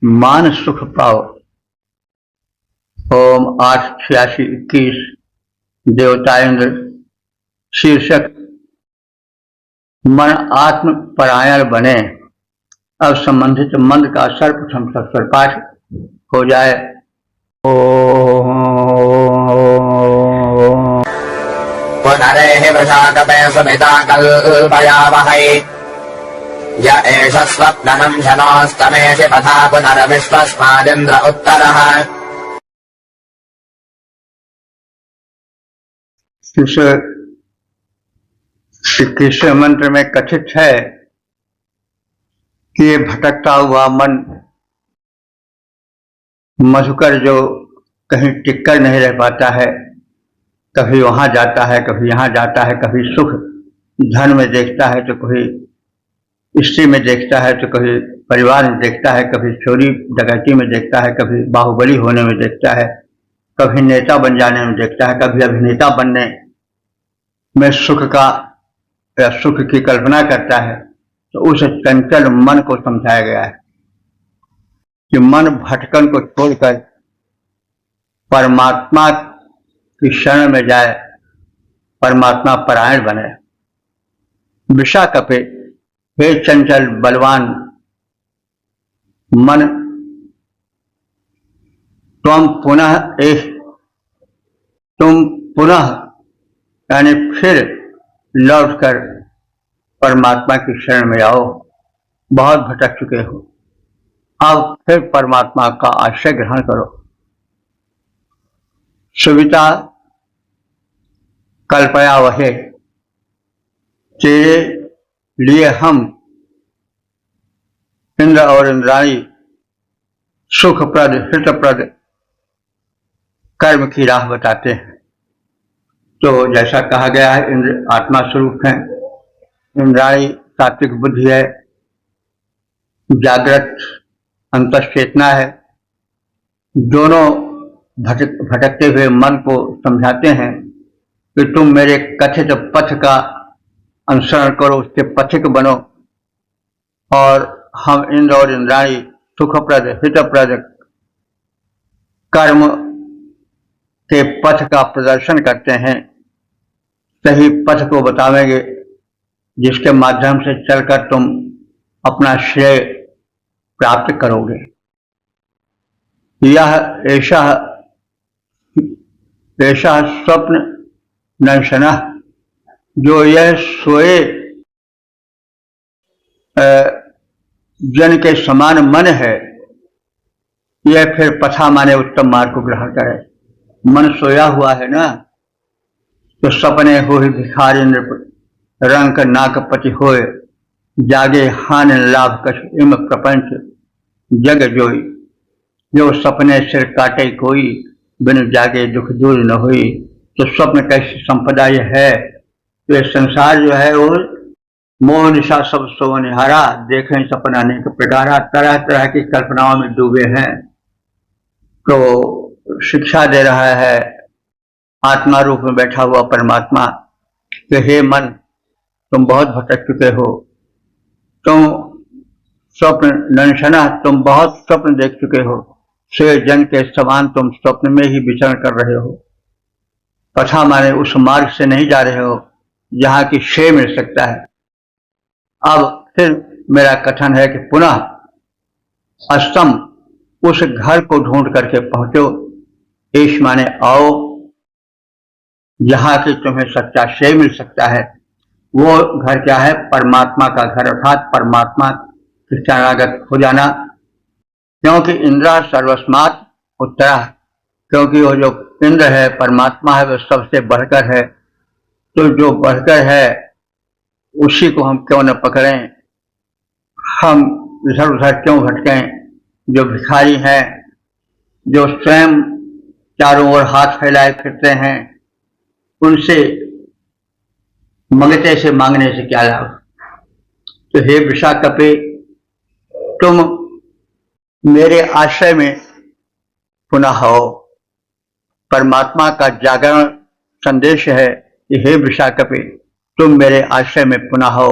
Speaker 1: मान सुख पाओ। ओम 886-21 देवता इंद्र शीर्षक मन आत्म परायण बने। अब संबंधित मंत्र का सर्वप्रथम सत्वर पाठ हो जाए।
Speaker 2: पुनरेहि वृषाकपे समिता कल्पयावहै, य एष स्वप्ननं शनोस्तमेषि पथा पुनर्विश्वस्मादिन्द्र उत्तरः।
Speaker 1: इस 21वें मंत्र में कथित है कि ये भटकता हुआ मन मधुकर जो कहीं टिककर नहीं रह पाता है, कभी वहां जाता है, कभी यहाँ जाता है, कभी सुख धन में देखता है तो कभी स्त्री में देखता है, तो कभी परिवार में देखता है, कभी चोरी डकैती में देखता है, कभी बाहुबली होने में देखता है, कभी नेता बन जाने में देखता है, कभी अभिनेता बनने में सुख का या सुख की कल्पना करता है। तो उस चंचल मन को समझाया गया है कि मन भटकन को छोड़कर परमात्मा की शरण में जाए, परमात्मा परायण बने। विशाकपे, हे चंचल बलवान मन, तुम पुनः यानी फिर लौटकर परमात्मा की शरण में आओ। बहुत भटक चुके हो, अब फिर परमात्मा का आश्रय ग्रहण करो। सुविता कल्पयावहे, तेरे लिए हम इंद्र और इंद्राणी सुखप्रद हितप्रद कर्म की राह बताते हैं। तो जैसा कहा गया है, इंद्र आत्मा स्वरूप है, इंद्राणी सात्विक बुद्धि है, जागृत अंतश्चेतना है। दोनों भटकते हुए मन को समझाते हैं कि तुम मेरे कथित पथ का अनुसरण करो, उसके पथिक बनो, और हम इंद्र और इंद्राणी सुखप्रद हितप्रद कर्म के पथ का प्रदर्शन करते हैं, सही पथ को बतावेंगे, जिसके माध्यम से चलकर तुम अपना श्रेय प्राप्त करोगे। यह ऐसा स्वप्न नशना, जो यह सोए जन के समान मन है, यह फिर पथा माने उत्तम मार्ग को ग्रहण करे। मन सोया हुआ है ना, तो सपने हो ही भिखारी नृप, रंक नाकपति होए, जागे हान लाभ कछ इम प्रपंच जग जोई। जो सपने सिर काटे कोई, बिन जागे दुख दूर न हुई। तो स्वप्न कैसी संपदा यह है, तो यह संसार जो है वो मोह निशा सब सोनिहारा, देखें सपना अनेक प्रकारा, तरह तरह की कल्पनाओं में डूबे हैं। तो शिक्षा दे रहा है आत्मा रूप में बैठा हुआ परमात्मा कि हे मन, तुम बहुत भटक चुके हो, तुम स्वप्न नंशना, तुम बहुत स्वप्न देख चुके हो, से जन के समान तुम स्वप्न में ही विचरण कर रहे हो। पथा माने उस मार्ग से नहीं जा रहे हो जहां की श्रेय मिल सकता है। अब फिर मेरा कथन है कि पुनः अस्तम उस घर को ढूंढ करके पहुंचो। ईश माने आओ, जहां की तुम्हें सच्चा श्रेय मिल सकता है। वो घर क्या है? परमात्मा का घर, अर्थात परमात्मा की शरणागत हो जाना। क्योंकि इंद्र सर्वस्मात् उत्तरा, क्योंकि वो जो इंद्र है, परमात्मा है, वो सबसे बढ़कर है। तो जो बढ़कर है उसी को हम क्यों न पकड़ें, हम इधर उधर क्यों भटकें। जो भिखारी हैं, जो स्वयं चारों ओर हाथ फैलाए फिरते हैं, उनसे मंगते से मांगने से क्या लाभ। तो हे विशाकपे, तुम मेरे आश्रय में पुनः हो। परमात्मा का जागरण संदेश है कि हे विशाकपे, तुम मेरे आश्रय में पुनः हो।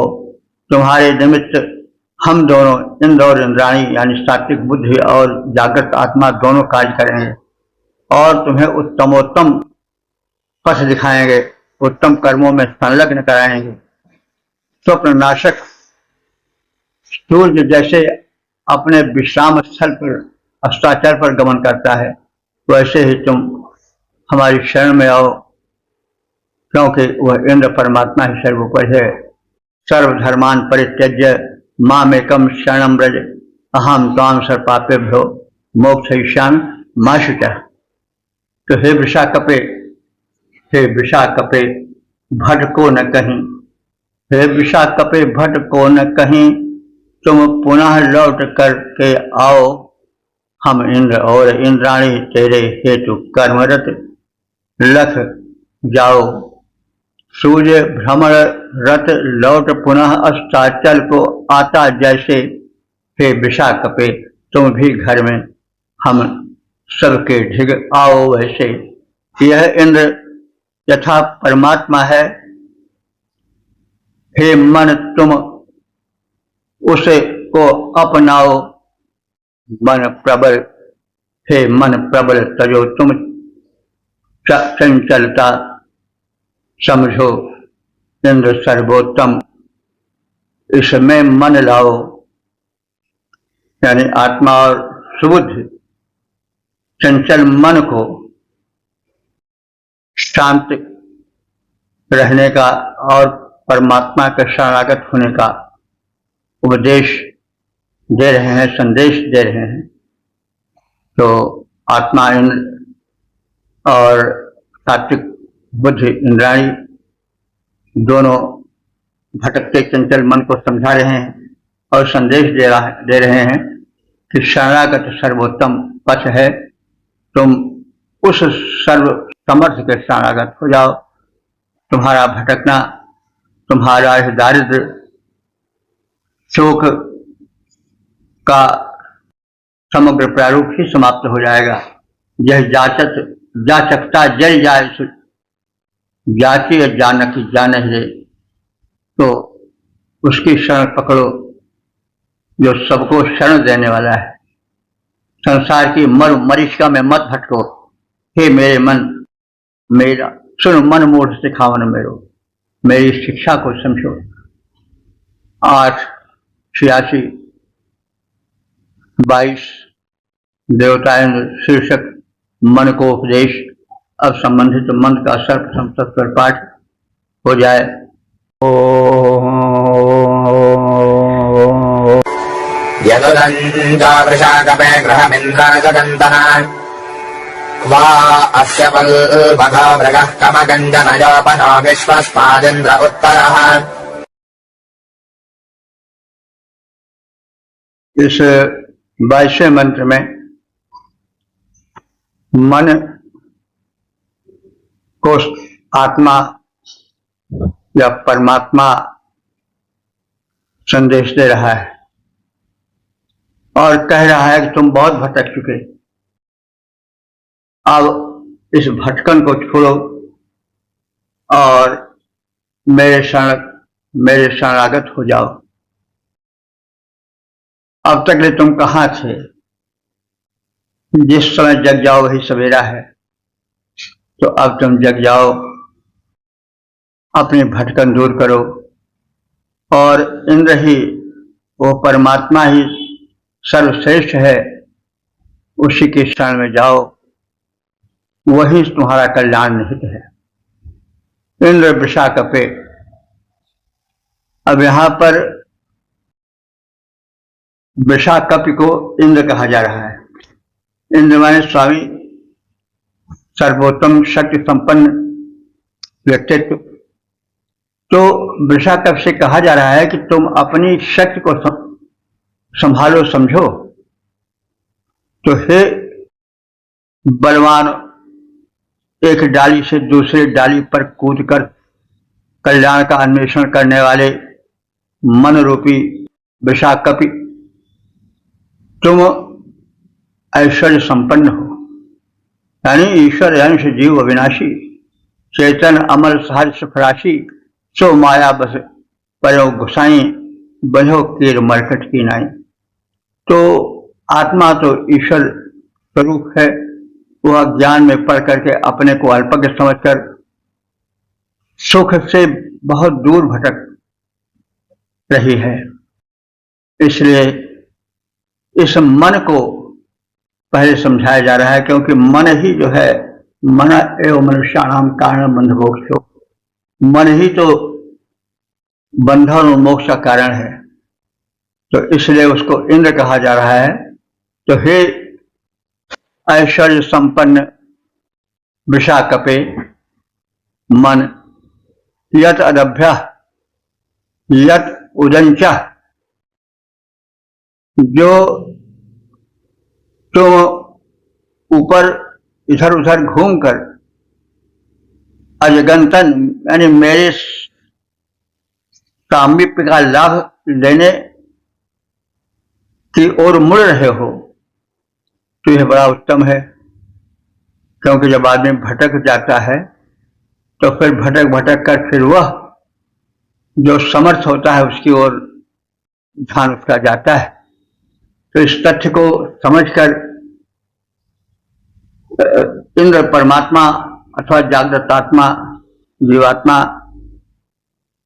Speaker 1: तुम्हारे निमित्त हम दोनों इंद्र और इंद्राणी यानी सात्विक बुद्धि और जागृत आत्मा दोनों कार्य करेंगे और तुम्हें उत्तमोत्तम पथ दिखाएंगे, उत्तम कर्मों में संलग्न कराएंगे। स्वप्न नाशक सूर्य जैसे अपने विश्राम स्थल पर अस्ताचल पर गमन करता है, वैसे ही तुम हमारी शरण में आओ, क्योंकि वह इंद्र परमात्मा ही सर्वोपरि है। सर्वधर्मान परित्यज्य मामेकम शरणं व्रज, अहम त्वां सर्वपापेभ्यो मोक्षयिष्यामि मा शुचः। तो हे विशाकपे, हे विशाकपे भटको न कहीं, हे विशाकपे भटको न कहीं, तुम पुनः लौट करके आओ। हम इंद्र और इंद्राणी तेरे हेतु कर्मरत लख जाओ। सूर्य भ्रमण रथ लौट पुनः अस्ताचल को आता जैसे, हे विशाकपे तुम भी घर में हम सबके ढिग आओ वैसे। यह इंद्र यथा परमात्मा है, हे मन तुम उसे को अपनाओ। मन प्रबल, हे मन प्रबल तजो तुम चंचलता समझो। इंद्र सर्वोत्तम, इसमें मन लाओ, यानी आत्मा और सुबुद्धि चंचल मन को शांत रहने का और परमात्मा के शरणागत होने का उपदेश दे रहे हैं, संदेश दे रहे हैं। तो आत्मा इंद्र और सात्विक बुद्धि इंद्राणी दोनों भटकते चंचल मन को समझा रहे हैं और संदेश दे रहे हैं कि शरणागत सर्वोत्तम पथ है। तुम उस सर्व समर्थ के शरणागत हो जाओ। तुम्हारा भटकना, तुम्हारा दारिद्र शोक का समग्र प्रारूप ही समाप्त हो जाएगा। यह जाचकता जल जाए, जाति जानकी जान ही, तो उसकी शरण पकड़ो जो सबको शरण देने वाला है। संसार की मर मरीचिका में मत भटको। हे मेरे मन मेरा सुन, मन मूढ़ सिखावन मेरो, मेरी शिक्षा को समझो। 8:86-22 देवताएं शीर्षक मन को उपदेश। अब संबंधित मंत्र का सर्वप्रथम सत्वर पाठ हो जाए।
Speaker 2: यदुदञ्जावृषाकपे गृहमिन्द्राजगन्तना वा अस्य वल्बधो मृगः कमगञ्जनयोपनो विश्वस्मादिन्द्र उत्तरः।
Speaker 1: इस 22वें मंत्र में मन को आत्मा या परमात्मा संदेश दे रहा है और कह रहा है कि तुम बहुत भटक चुके, अब इस भटकन को छोड़ो और मेरे शरणागत हो जाओ। अब तक ले तुम कहाँ थे? जिस समय जग जाओ वही सवेरा है। तो अब तुम जग जाओ, अपनी भटकन दूर करो और इंद्र ही वो परमात्मा ही सर्वश्रेष्ठ है, उसी के शरण में जाओ, वही तुम्हारा कल्याण निहित है। इंद्र वृषाकपे, अब यहां पर वृषाकपि को इंद्र कहा जा रहा है। इंद्र माने स्वामी, सर्वोत्तम शक्ति संपन्न व्यक्तित्व। तो वृषाकप से कहा जा रहा है कि तुम अपनी शक्ति को संभालो, समझो। तो हे बलवान, एक डाली से दूसरे डाली पर कूदकर कल्याण का अन्वेषण करने वाले मन रूपी वृषाकपि, तुम ऐश्वर्य संपन्न हो, यानी ईश्वर अंश जीव अविनाशी, चेतन अमल सहज सुखराशि, सो माया बस पयो गुसाई, बनो कीर मरकट की नाई। तो आत्मा तो ईश्वर स्वरूप है, वह ज्ञान में पढ़ करके अपने को अल्पज्ञ समझकर सुख से बहुत दूर भटक रही है। इसलिए इस मन को पहले समझाया जा रहा है, क्योंकि मन ही जो है, मन एवं मनुष्याणाम कारण बंध मोक्ष, मन ही तो बंधन और मोक्ष का कारण है। तो इसलिए उसको इंद्र कहा जा रहा है। तो हे ऐश्वर्य संपन्न वृषाकपे मन, यत अदभ्य यत उदंच, जो तुम ऊपर इधर उधर घूमकर अजगंतन यानी मेरे सामीप्य का लाभ लेने की ओर मुड़ रहे हो, तो यह बड़ा उत्तम है। क्योंकि जब आदमी भटक जाता है तो फिर भटक भटक कर फिर वह जो समर्थ होता है उसकी ओर ध्यान उसका जाता है। तो इस तथ्य को समझकर इंद्र परमात्मा अथवा जागृत आत्मा, जीवात्मा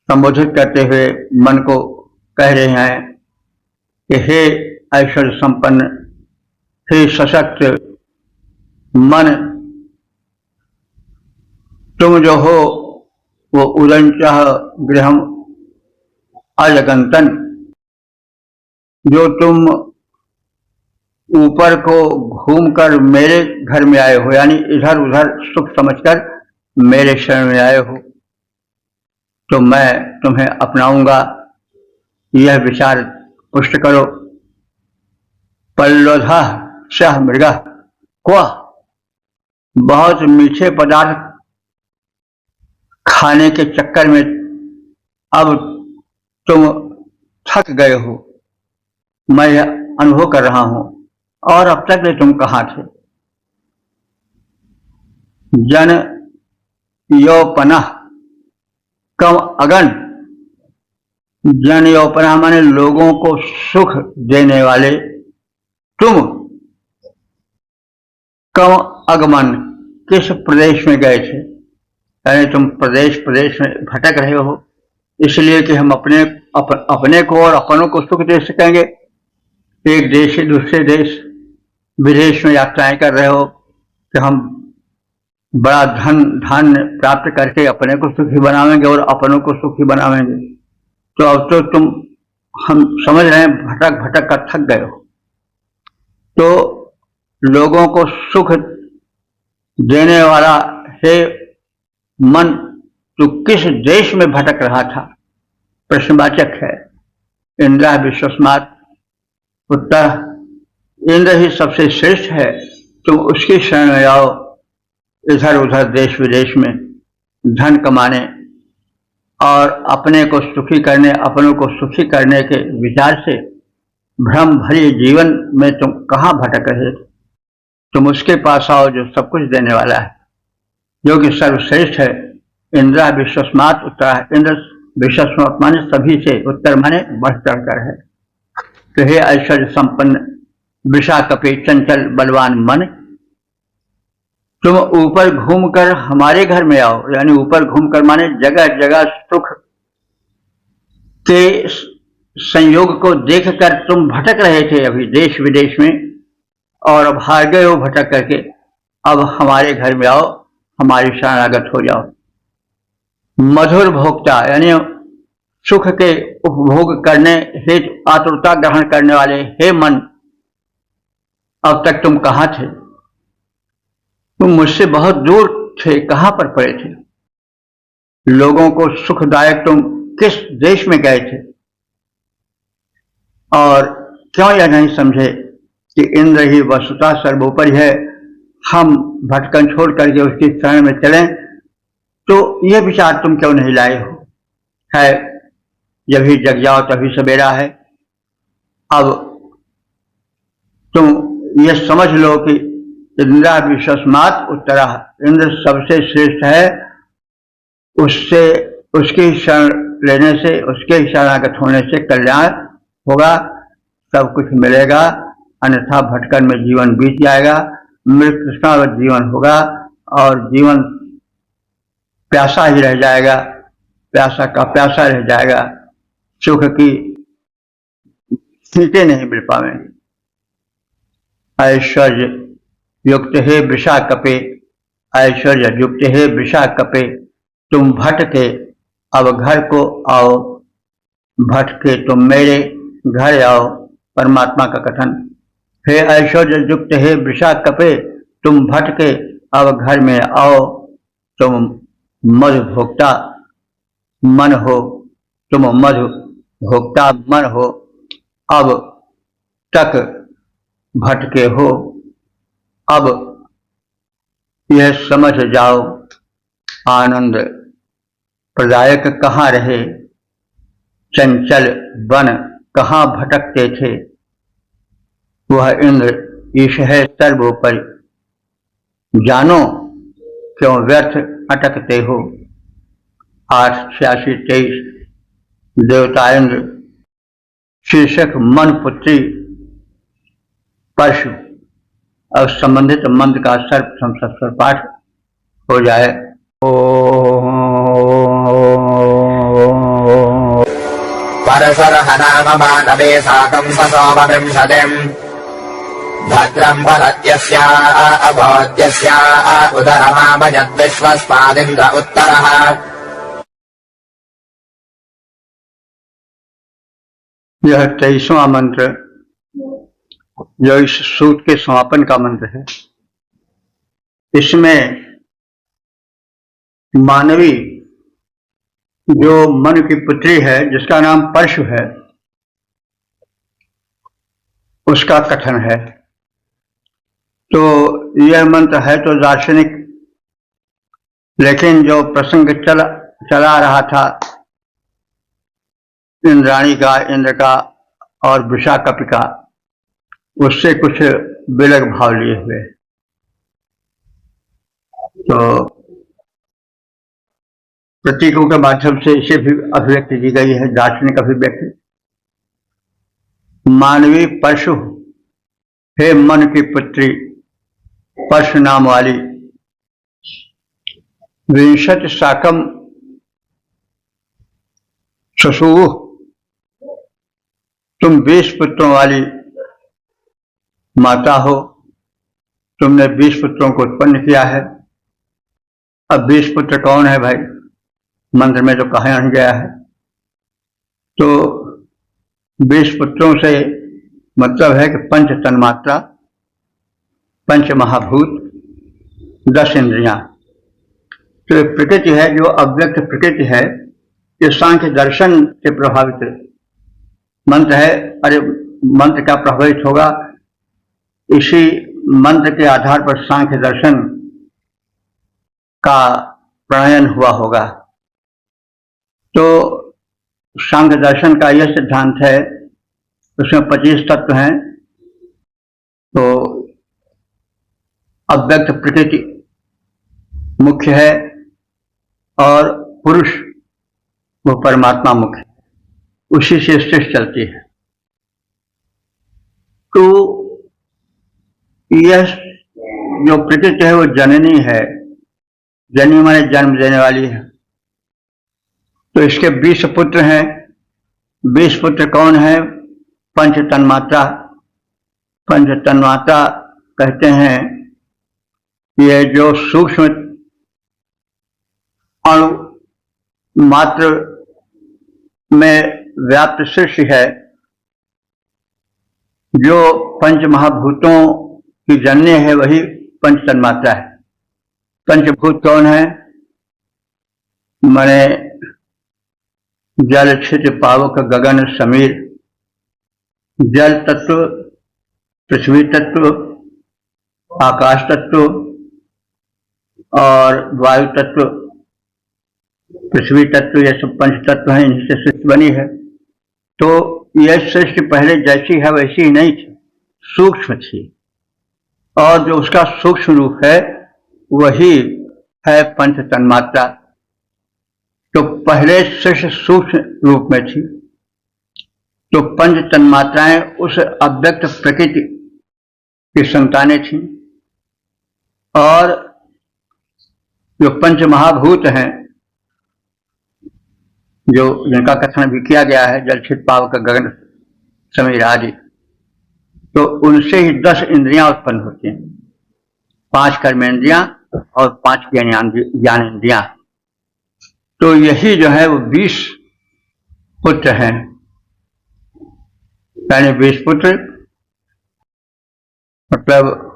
Speaker 1: संबोधित करते हुए मन को कह रहे हैं कि हे ऐश्वर्य संपन्न, हे सशक्त मन, तुम जो हो वो उदंचः गृहम अजगंतन, जो तुम ऊपर को घूमकर मेरे घर में आए हो, यानी इधर उधर सुख समझकर मेरे शरण में आए हो, तो मैं तुम्हें अपनाऊंगा, यह विचार पुष्ट करो। पल्लोधा सह मृग क्व, बहुत मीठे पदार्थ खाने के चक्कर में अब तुम थक गए हो, मैं यह अनुभव कर रहा हूं। और अब तक तुम कहाँ थे? जन यौपना कम अगन, जन यौपना माने लोगों को सुख देने वाले तुम कम अगमन, किस प्रदेश में गए थे? यानी तुम प्रदेश प्रदेश में भटक रहे हो, इसलिए कि हम अपने को और अपनों को सुख दे सकेंगे। एक देश से दूसरे देश विदेश में यात्राएं कर रहे हो कि हम बड़ा धन प्राप्त करके अपने को सुखी बनावेंगे और अपनों को सुखी बनावेंगे। तो अब तो तुम, हम समझ रहे हैं, भटक भटक कर थक गए हो। तो लोगों को सुख देने वाला हे मन, तू किस देश में भटक रहा था? प्रश्नवाचक है। इंद्र विश्वस्मात्, उत्तर इंद्र ही सबसे श्रेष्ठ है, तुम उसकी शरण में आओ। इधर उधर देश विदेश में धन कमाने और अपने को सुखी करने, अपनों को सुखी करने के विचार से भ्रम भरी जीवन में तुम कहाँ भटक रहे थे? तुम उसके पास आओ जो सब कुछ देने वाला है, जो कि सर्वश्रेष्ठ है। इंद्र विश्वस्मात् उत्तर, इंद्र विश्वस्मात् माने सभी से, उत्तर माने बढ़ चढ़कर है। तो हे ऐश्वर्य संपन्न वृषाकपे चंचल बलवान मन, तुम ऊपर घूमकर हमारे घर में आओ। यानी ऊपर घूमकर माने जगह जगह सुख के संयोग को देखकर तुम भटक रहे थे अभी देश विदेश में, और अब हार गए हो भटक करके। अब हमारे घर में आओ, हमारी शरणागत हो जाओ। मधुर भोक्ता यानी सुख के उपभोग करने हेतु आतुरता ग्रहण करने वाले हे मन, अब तक तुम कहाँ थे? तुम मुझसे बहुत दूर थे, कहाँ पर पड़े थे? लोगों को सुखदायक तुम किस देश में गए थे? और क्यों यह नहीं समझे कि इंद्र ही वस्तुतः सर्वोपरि है, हम भटकन छोड़ करके उसकी शरण में चलें? तो यह विचार तुम क्यों नहीं लाए हो? है जब ही जग जाओ तभी सवेरा है। अब तुम यह समझ लो कि इंद्रा विश्वस्मात् उत्तरः, इंद्र सबसे श्रेष्ठ है, उससे उसकी शरण लेने से, उसके शरणागत होने से कल्याण होगा, सब कुछ मिलेगा। अन्यथा भटकन में जीवन बीत जाएगा, मृत्युष्णावत जीवन होगा और जीवन प्यासा ही रह जाएगा, प्यासा का प्यासा रह जाएगा, सुख की छींटे नहीं मिल पाएंगे। ऐश्वर्य युक्त है वृषा कपे, ऐश्वर्य युक्त है वृषा कपे, तुम भटके अब घर को आओ, भटके तुम मेरे घर आओ। परमात्मा का कथन, हे ऐश्वर्य युक्त है वृषा कपे, तुम भटके अब घर में आओ। तुम मधु भोक्ता मन हो, तुम मधु भोक्ता मन हो, अब तक भटके हो। अब यह समझ जाओ आनंद प्रदायक कहाँ रहे, चंचल वन कहाँ भटकते थे। वह इंद्र ईश है सर्वोपरि, जानो क्यों व्यर्थ अटकते हो। 8:86-23 देवता इंद्र शीर्षक मन पुत्री परशु। अब संबंधित मंत्र का सर्वसंस्वर पाठ हो जाए।
Speaker 2: परशुरहनाम मानवे साकं ससोमविंशतिम् भद्रं फलत्यस्या अभवत्यस्या उदरमामजद्विश्वस्मादिन्द्र उत्तरः।
Speaker 1: यह 23वां मंत्र जो इस सूत के समापन का मंत्र है। इसमें मानवी जो मन की पुत्री है, जिसका नाम परशु है, उसका कथन है। तो यह मंत्र है तो दार्शनिक, लेकिन जो प्रसंग चला रहा था इंद्राणी का, इंद्र का और वृषा कपि का, उससे कुछ विलग भाव लिए हुए। तो प्रतीकों के माध्यम से इसे भी अभिव्यक्ति दी गई है, दार्शनिक अभिव्यक्ति। मानवी परशु, हे मन की पुत्री परशु नाम वाली, 20 साकम ससुः, तुम 20 पुत्रों वाली माता हो, तुमने 20 पुत्रों को उत्पन्न किया है। अब 20 पुत्र कौन है भाई, मंत्र में तो कहा नहीं गया है। तो 20 पुत्रों से मतलब है कि 5 तन्मात्रा, 5 महाभूत, 10 इंद्रियां। तो प्रकृति है जो अव्यक्त प्रकृति है, ये सांख्य दर्शन से प्रभावित मंत्र है। अरे मंत्र क्या प्रभावित होगा, इसी मंत्र के आधार पर सांख्य दर्शन का प्रणयन हुआ होगा। तो सांख्य दर्शन का यह सिद्धांत है, उसमें 25 तत्व हैं। तो अव्यक्त प्रकृति मुख्य है और पुरुष वो परमात्मा मुख्य, उसी से सृष्टि चलती है। तो यह जो प्रकृति है वो जननी है, जननी माने जन्म देने वाली है। तो इसके 20 पुत्र हैं, 20 पुत्र कौन है? पंच तन्मात्रा। पंच तन्मात्रा कहते हैं ये जो सूक्ष्म अणु मात्र में व्याप्त सृष्टि है, जो पंच महाभूतों की जननी है, वही पंच तन्मात्रा है। पंचभूत कौन है? माने जल, क्षिति, पावक, गगन, समीर। जल तत्व, पृथ्वी तत्व, आकाश तत्व और वायु तत्व, पृथ्वी तत्व, ये सब पंच तत्व हैं, इनसे सृष्टि बनी है। तो यह सृष्टि पहले जैसी है वैसी ही नहीं थी, सूक्ष्म थी, और जो उसका सूक्ष्म रूप है वही है पंच तन्मात्रा। तो पहले सृष्टि सूक्ष्म रूप में थी, तो पंच तन्मात्राएं उस अव्यक्त प्रकृति की संतानें थी, और जो पंच महाभूत हैं, जो जिनका कथन भी किया गया है, जल, क्षित, पावक, गगन, समीर आदि, तो उनसे ही 10 इंद्रियां उत्पन्न होती हैं, 5 कर्मेंद्रियां और 5 ज्ञानेंद्रियां। तो यही जो है वो 20 पुत्र हैं। यानी 20 पुत्र मतलब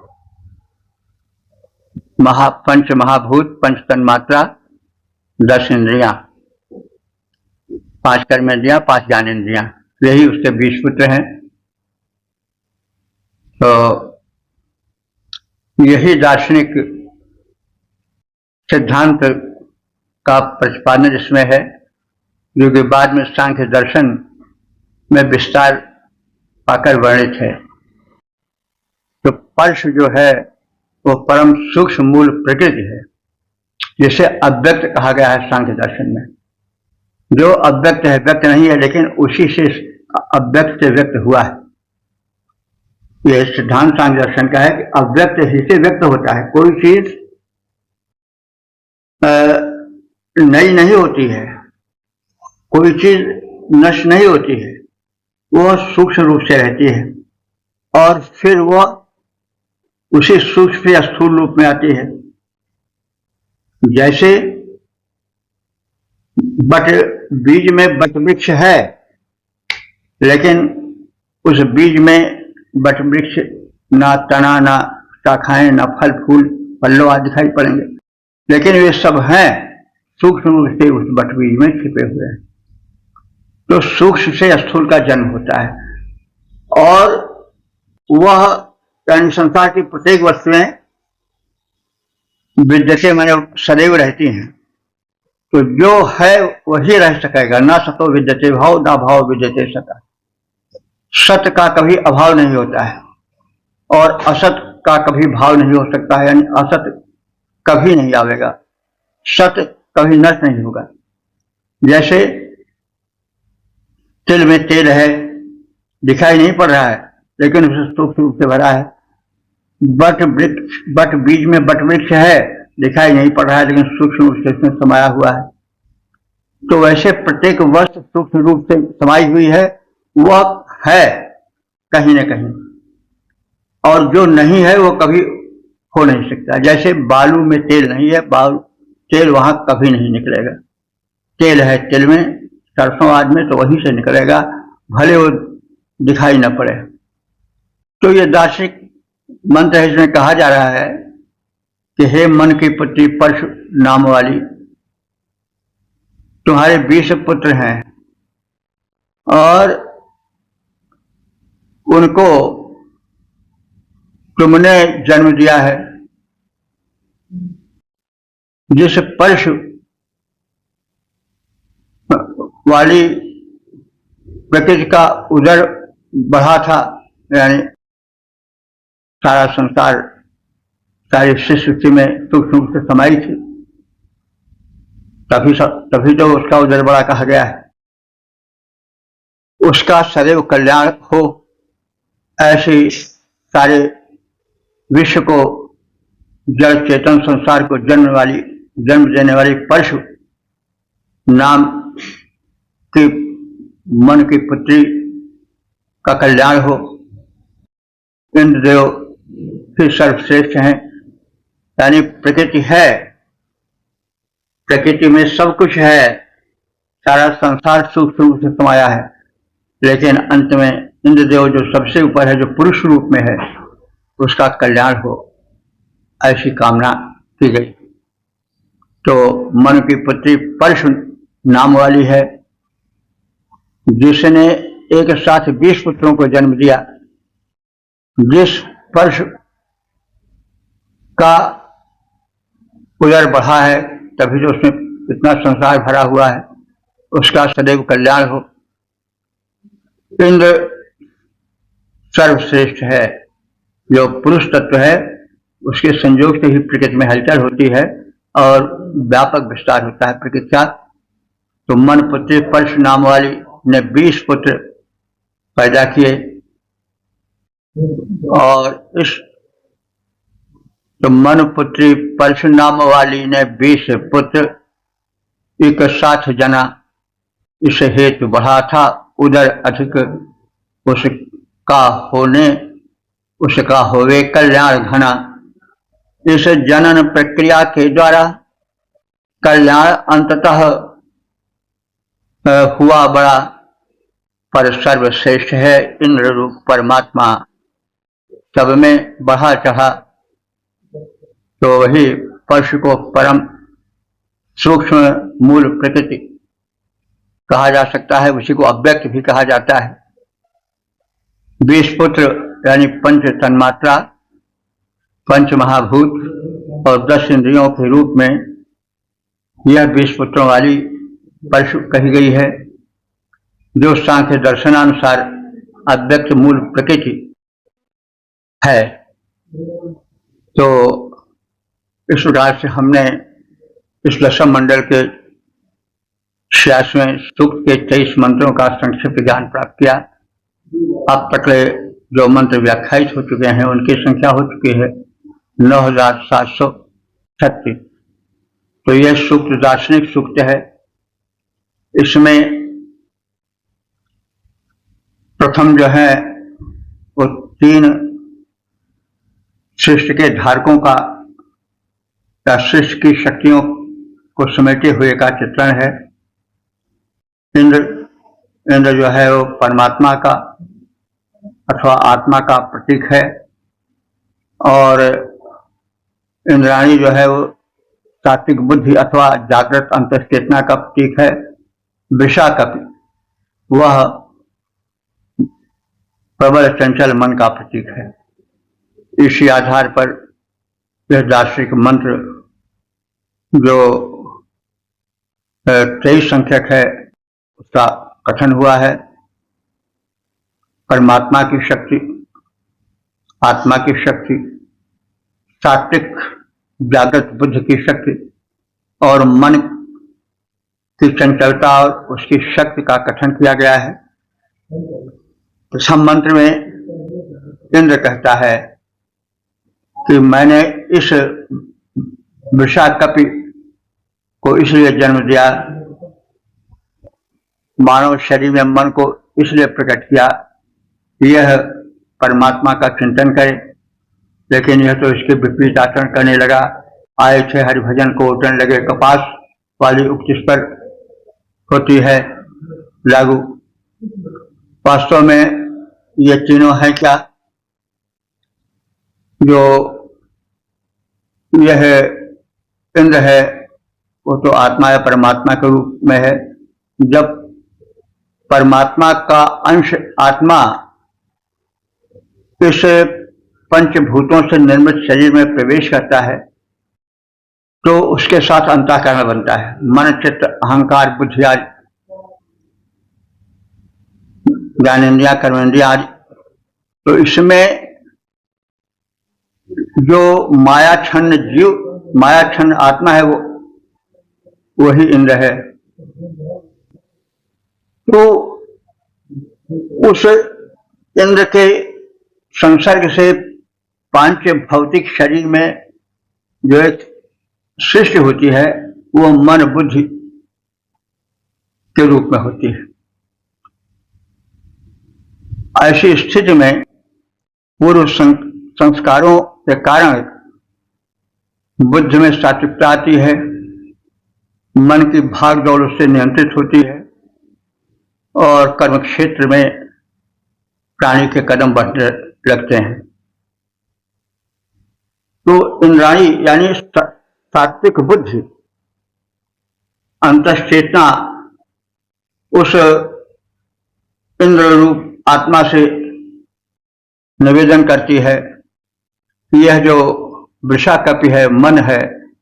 Speaker 1: पंच महाभूत, पंच तन्मात्रा, 10 इंद्रियां, 5 कर्मेंद्रियां, 5 ज्ञानेंद्रियां, यही उसके 20 पुत्र हैं। तो यही दार्शनिक सिद्धांत का प्रतिपादन इसमें है, जो कि बाद में सांख्य दर्शन में विस्तार पाकर वर्णित है। तो पर्श जो है वो परम सूक्ष्म मूल प्रकृति है, जिसे अव्यक्त कहा गया है सांख्य दर्शन में। जो अव्यक्त है, व्यक्त नहीं है, लेकिन उसी से अव्यक्त से व्यक्त हुआ है। यह सिद्धांत सांख्य दर्शन का है कि अव्यक्त ही से व्यक्त होता है। कोई चीज नई नहीं होती है, कोई चीज नष्ट नहीं होती है, वह सूक्ष्म रूप से रहती है और फिर वह उसी सूक्ष्म से स्थूल रूप में आती है। जैसे बीज में बट वृक्ष है, लेकिन उस बीज में बट वृक्ष ना तना, ना शाखाएं, ना फल फूल पल्लव आदि दिखाई पड़ेंगे, लेकिन वे सब हैं सूक्ष्म रूप से उस बट बीज में छिपे हुए हैं। तो सूक्ष्म से स्थूल का जन्म होता है, और वह यानी संसार की प्रत्येक वस्तुएं विद्यते माने सदैव रहती हैं। तो जो है वही रह सकेगा। ना सतो विद्यते भाव, ना भाव विद्यते सता। सत का कभी अभाव नहीं होता है और असत का कभी भाव नहीं हो सकता है, यानी असत कभी नहीं आवेगा, सत कभी नष्ट नहीं होगा। जैसे तिल में तेल है, दिखाई नहीं पड़ रहा है, लेकिन उसे सूक्ष्म रूप से भरा है। बट बीज में बट वृक्ष है, दिखाई नहीं पड़ रहा है, लेकिन सूक्ष्म रूप से इसमें समाया हुआ है। तो वैसे प्रत्येक वस्तु सूक्ष्म रूप से समाई हुई है, वह है कहीं न कहीं, और जो नहीं है वो कभी हो नहीं सकता। जैसे बालू में तेल नहीं है, तेल वहां कभी नहीं निकलेगा। तेल है तिल में, सरसों आदि में, तो वहीं से निकलेगा, भले वो दिखाई न पड़े। तो ये दार्शनिक मंत्र है, इसमें कहा जा रहा है कि हे मन की पुत्री परशु नाम वाली, तुम्हारे 20 पुत्र हैं और उनको तुमने जन्म दिया है। जिस परशु वाली प्रकृति का उदर बढ़ा था, यानी सारा संसार सारी सृष्टि में सूक्ष्म रूप से समाई थी, तभी तो उसका उदर बड़ा कहा गया है। उसका सदैव कल्याण हो, ऐसी सारे विश्व को, जड़ चेतन संसार को जन्म देने वाली परशु नाम की मन की पुत्री का कल्याण हो। इंद्रदेव ही सर्वश्रेष्ठ हैं, यानी प्रकृति है, प्रकृति में सब कुछ है, सारा संसार सूक्ष्म रूप से समाया है, लेकिन अंत में इंद्रदेव जो सबसे ऊपर है, जो पुरुष रूप में है, उसका कल्याण हो, ऐसी कामना की गई। तो मन की पुत्री परशु नाम वाली है, जिसने एक साथ 20 पुत्रों को जन्म दिया। जिस परशु का उदर बढ़ा है, तभी तो उसमें इतना संसार भरा हुआ है, उसका सदैव कल्याण हो। इंद्र सर्वश्रेष्ठ है, जो पुरुष तत्व है, उसके संयोग से ही प्रकृति में हलचल होती है और व्यापक विस्तार होता है प्रकृति का। तो मन पुत्री परशु नाम वाली ने 20 पुत्र पैदा किए, और इस तो मन पुत्री परशु नाम वाली ने 20 पुत्र एक साथ जना, इस हेतु बढ़ा था उधर अधिक उसका होने, उसका होवे कल्याण घना। इस जनन प्रक्रिया के द्वारा कल्याण अंततः हुआ बड़ा, पर सर्वश्रेष्ठ है इंद्र रूप परमात्मा, सब में बढ़ा चढ़ा। तो वही परशु को परम सूक्ष्म मूल प्रकृति कहा जा सकता है, उसी को अव्यक्त भी कहा जाता है। 20 पुत्र यानी पंच तन्मात्रा, पंच महाभूत और 10 इंद्रियों के रूप में यह 20 पुत्रों वाली परशु कही गई है, जो सांख्य दर्शनानुसार अव्यक्त मूल प्रकृति है। तो इस प्रकार से हमने इस दशम मंडल के 86वें सूक्त के 23 मंत्रों का संक्षिप्त ज्ञान प्राप्त किया। अब तक जो मंत्र व्याख्यायित हो चुके हैं उनकी संख्या हो चुकी है 9736। तो यह सूक्त दार्शनिक सूक्त है। इसमें प्रथम जो है वो 3 सृष्टि के धारकों का या सृष्टि की शक्तियों को समेटे हुए का चित्रण है। इंद्र जो है वो परमात्मा का अथवा आत्मा का प्रतीक है, और इंद्राणी जो है वो सात्विक बुद्धि अथवा जागृत अंतश्चेतना का प्रतीक है। वृषा का वह प्रबल चंचल मन का प्रतीक है। इसी आधार पर यह दार्शनिक मंत्र जो 23 संख्यक है उसका कथन हुआ है। परमात्मा की शक्ति, आत्मा की शक्ति, सात्विक जागृत बुद्धि की शक्ति और मन की चंचलता और उसकी शक्ति का कथन किया गया है। प्रथम मंत्र में इंद्र कहता है कि मैंने इस वृषाकपि को इसलिए जन्म दिया, मानव शरीर में मन को इसलिए प्रकट किया कि यह परमात्मा का चिंतन करे, लेकिन यह तो इसके विपरीत आचरण करने लगा। आए थे हरिभजन को उठने लगे, कपास वाली उक्ति इस पर होती है लागू। वास्तव में ये तीनों है क्या? जो यह इंद्र है वो तो आत्मा या परमात्मा के रूप में है। जब परमात्मा का अंश आत्मा इस पंचभूतों से निर्मित शरीर में प्रवेश करता है तो उसके साथ अंतःकरण बनता है, मन चित्त अहंकार बुद्धि आदि, ज्ञानेन्द्रिया कर्मेंद्रिया आदि। तो इसमें जो मायाच्छन्न जीव, मायाच्छन्न आत्मा है, वो वही इंद्र है। तो उस इंद्र के संसर्ग से पांच भौतिक शरीर में जो एक सृष्टि होती है वो मन बुद्धि के रूप में होती है। ऐसी स्थिति में पूर्व संस्कारों के कारण बुद्धि में सात्विकता आती है, मन की भाग दौड़ उससे नियंत्रित होती है और कर्म क्षेत्र में प्राणी के कदम बढ़ने लगते हैं। तो इंद्राणी यानी सात्विक बुद्धि, अंतश्चेतना उस इंद्र रूप आत्मा से निवेदन करती है। यह जो वृषाकपि है, मन है,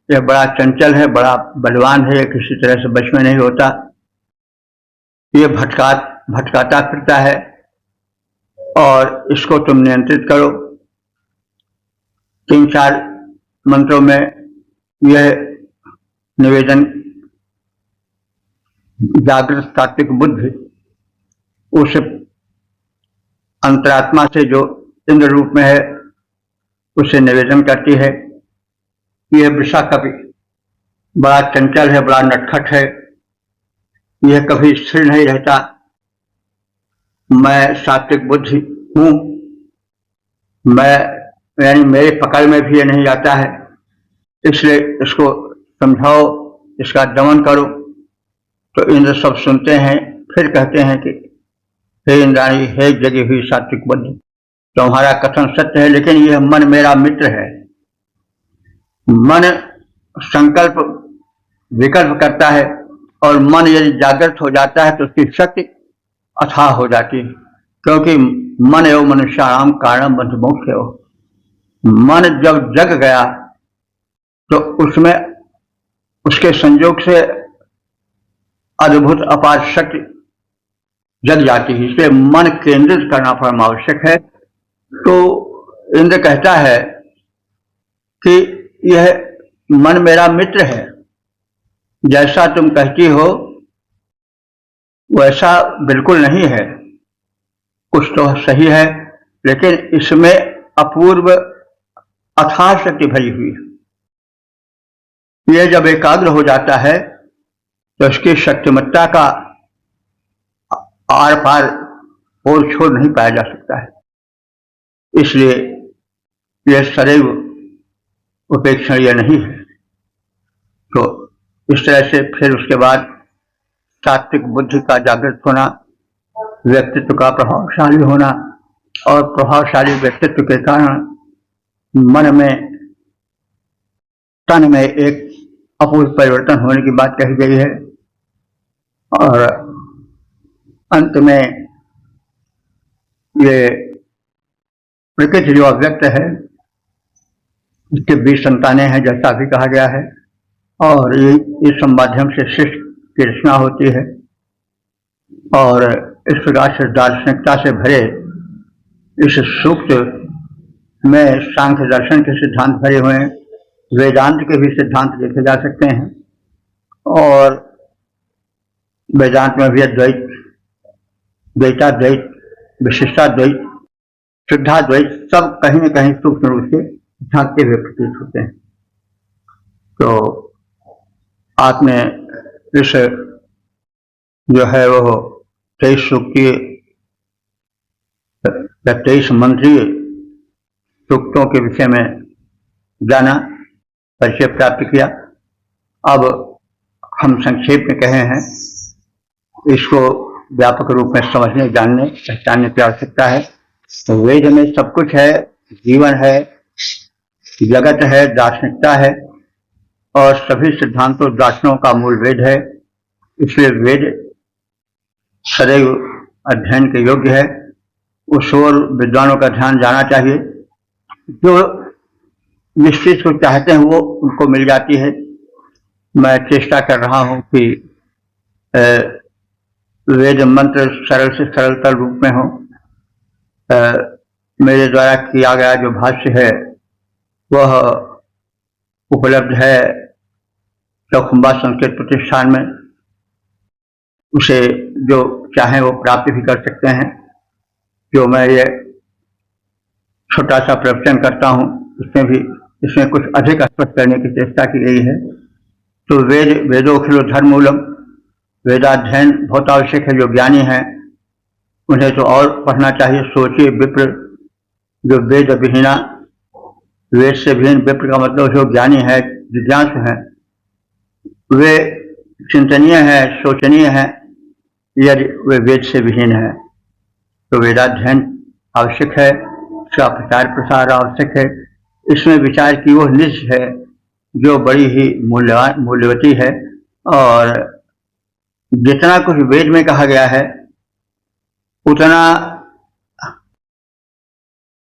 Speaker 1: यह बड़ा चंचल है, बड़ा बलवान है, किसी तरह से वश में नहीं होता। ये भटकाता फिरता है और इसको तुम नियंत्रित करो। 3-4 मंत्रों में यह निवेदन जागृत सात्विक बुद्धि उस अंतरात्मा से जो इंद्र रूप में है उसे निवेदन करती है। यह वृषाकपि बड़ा चंचल है, बड़ा नटखट है, यह कभी स्थिर नहीं रहता। मैं सात्विक बुद्धि हूं, मैं यानी मेरे पकड़ में भी ये नहीं आता है, इसलिए इसको समझाओ, इसका दमन करो। तो इंद्र सब सुनते हैं, फिर कहते हैं कि हे इंद्राणी, हे जगी हुई सात्विक बुद्धि, तुम्हारा कथन सत्य है, लेकिन यह मन मेरा मित्र है। मन संकल्प विकल्प करता है और मन यदि जागृत हो जाता है तो उसकी शक्ति अथाह हो जाती है, क्योंकि मन एवं मनुष्याणाम कारणम बंध मोक्ष हो। मन जब जग गया तो उसमें उसके संयोग से अद्भुत अपार शक्ति जग जाती है, इसलिए मन केंद्रित करना परम आवश्यक है। तो इंद्र कहता है कि यह मन मेरा मित्र है, जैसा तुम कहती हो वैसा बिल्कुल नहीं है, कुछ तो सही है, लेकिन इसमें अपूर्व अथाह शक्ति भरी हुई है। यह जब एकाग्र हो जाता है तो इसकी शक्तिमत्ता का आर पार और छोड़ नहीं पाया जा सकता है, इसलिए यह सदैव उपेक्षणीय नहीं है। तो इस तरह से फिर उसके बाद सात्विक बुद्धि का जागृत होना, व्यक्तित्व का प्रभावशाली होना, और प्रभावशाली व्यक्तित्व के कारण मन में, तन में एक अपूर्व परिवर्तन होने की बात कही गई है। और अंत में ये प्रकृति जो अव्यक्त है इसके 20 संतानें हैं, जैसा भी कहा गया है, और इस माध्यम से शिष्ट की रचना होती है। और इस प्रकार से दार्शनिकता से भरे इस सूक्त में सांख्य दर्शन के सिद्धांत भरे हुए हैं, वेदांत के भी सिद्धांत देखे जा सकते हैं, और वेदांत में भी अद्वैत, द्वैताद्वैत, विशिष्टाद्वैत, शुद्धाद्वैत सब कहीं न कहीं सूक्ष्म रूप से झांकते हुए प्रतीत होते हैं। तो आपने इस जो है वो 23 सूक्तीय 23 मंत्रीय सूक्तों के विषय में जाना, परिचय प्राप्त किया। अब हम संक्षेप में कहे हैं, इसको व्यापक रूप में समझने, जानने, पहचानने की आवश्यकता है। तो वेद में सब कुछ है, जीवन है, जगत है, दार्शनिकता है, और सभी सिद्धांतों दर्शनों का मूल वेद है। इसलिए वेद सदैव अध्ययन के योग्य है। उस ओर विद्वानों का ध्यान जाना चाहिए। जो जिस चीज को चाहते हैं वो उनको मिल जाती है। मैं चेष्टा कर रहा हूं कि वेद मंत्र सरल से सरलतर रूप में हो। मेरे द्वारा किया गया जो भाष्य है वह उपलब्ध है चौखुंबा संस्कृत प्रतिष्ठान में, उसे जो चाहें वो प्राप्त भी कर सकते हैं। जो मैं ये छोटा सा प्रवचन करता हूँ इसमें कुछ अधिक स्पष्ट करने की चेष्टा की गई है। तो वेदोखिलो धर्ममूलम, वेदाध्ययन बहुत आवश्यक है। जो ज्ञानी हैं उन्हें तो और पढ़ना चाहिए। सोचिए विप्र जो वेद विहीना, वेद से विहीन विप्र का मतलब जो ज्ञानी है, जिज्ञासु है, वे चिंतनीय है, सोचनीय है, यदि वे वेद से विहीन है। तो वेदाध्ययन आवश्यक है, उसका प्रचार प्रसार आवश्यक है। इसमें विचार की वो निज है जो बड़ी ही मूल्यवती है। और जितना कुछ वेद में कहा गया है उतना,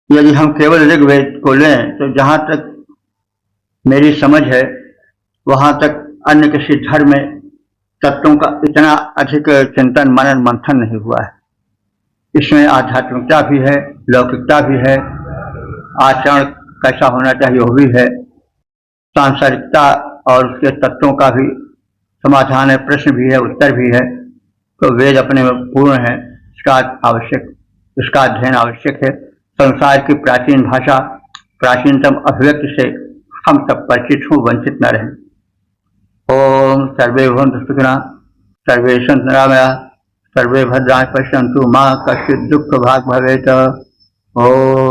Speaker 1: यदि हम केवल ऋग्वेद को लें तो जहाँ तक मेरी समझ है वहाँ तक अन्य किसी धर्म में तत्वों का इतना अधिक चिंतन मनन मंथन नहीं हुआ है। इसमें आध्यात्मिकता भी है, लौकिकता भी है, आचरण कैसा होना चाहिए वो भी है, सांसारिकता और उसके तत्वों का भी समाधान है, प्रश्न भी है, उत्तर भी है। तो वेद अपने में पूर्ण है, इसका अध्ययन आवश्यक है। संसार की प्राचीन भाषा, प्राचीनतम अभिव्यक्ति से हम सब परिचित हों, वंचित न रहें। ओम सर्वे भवन्तु सुखिनः, सर्वे सन्तु निरामयाः, सर्वे भद्राणि पश्यन्तु, मा कश्चित् दुःखभाग् भवेत्। ओम।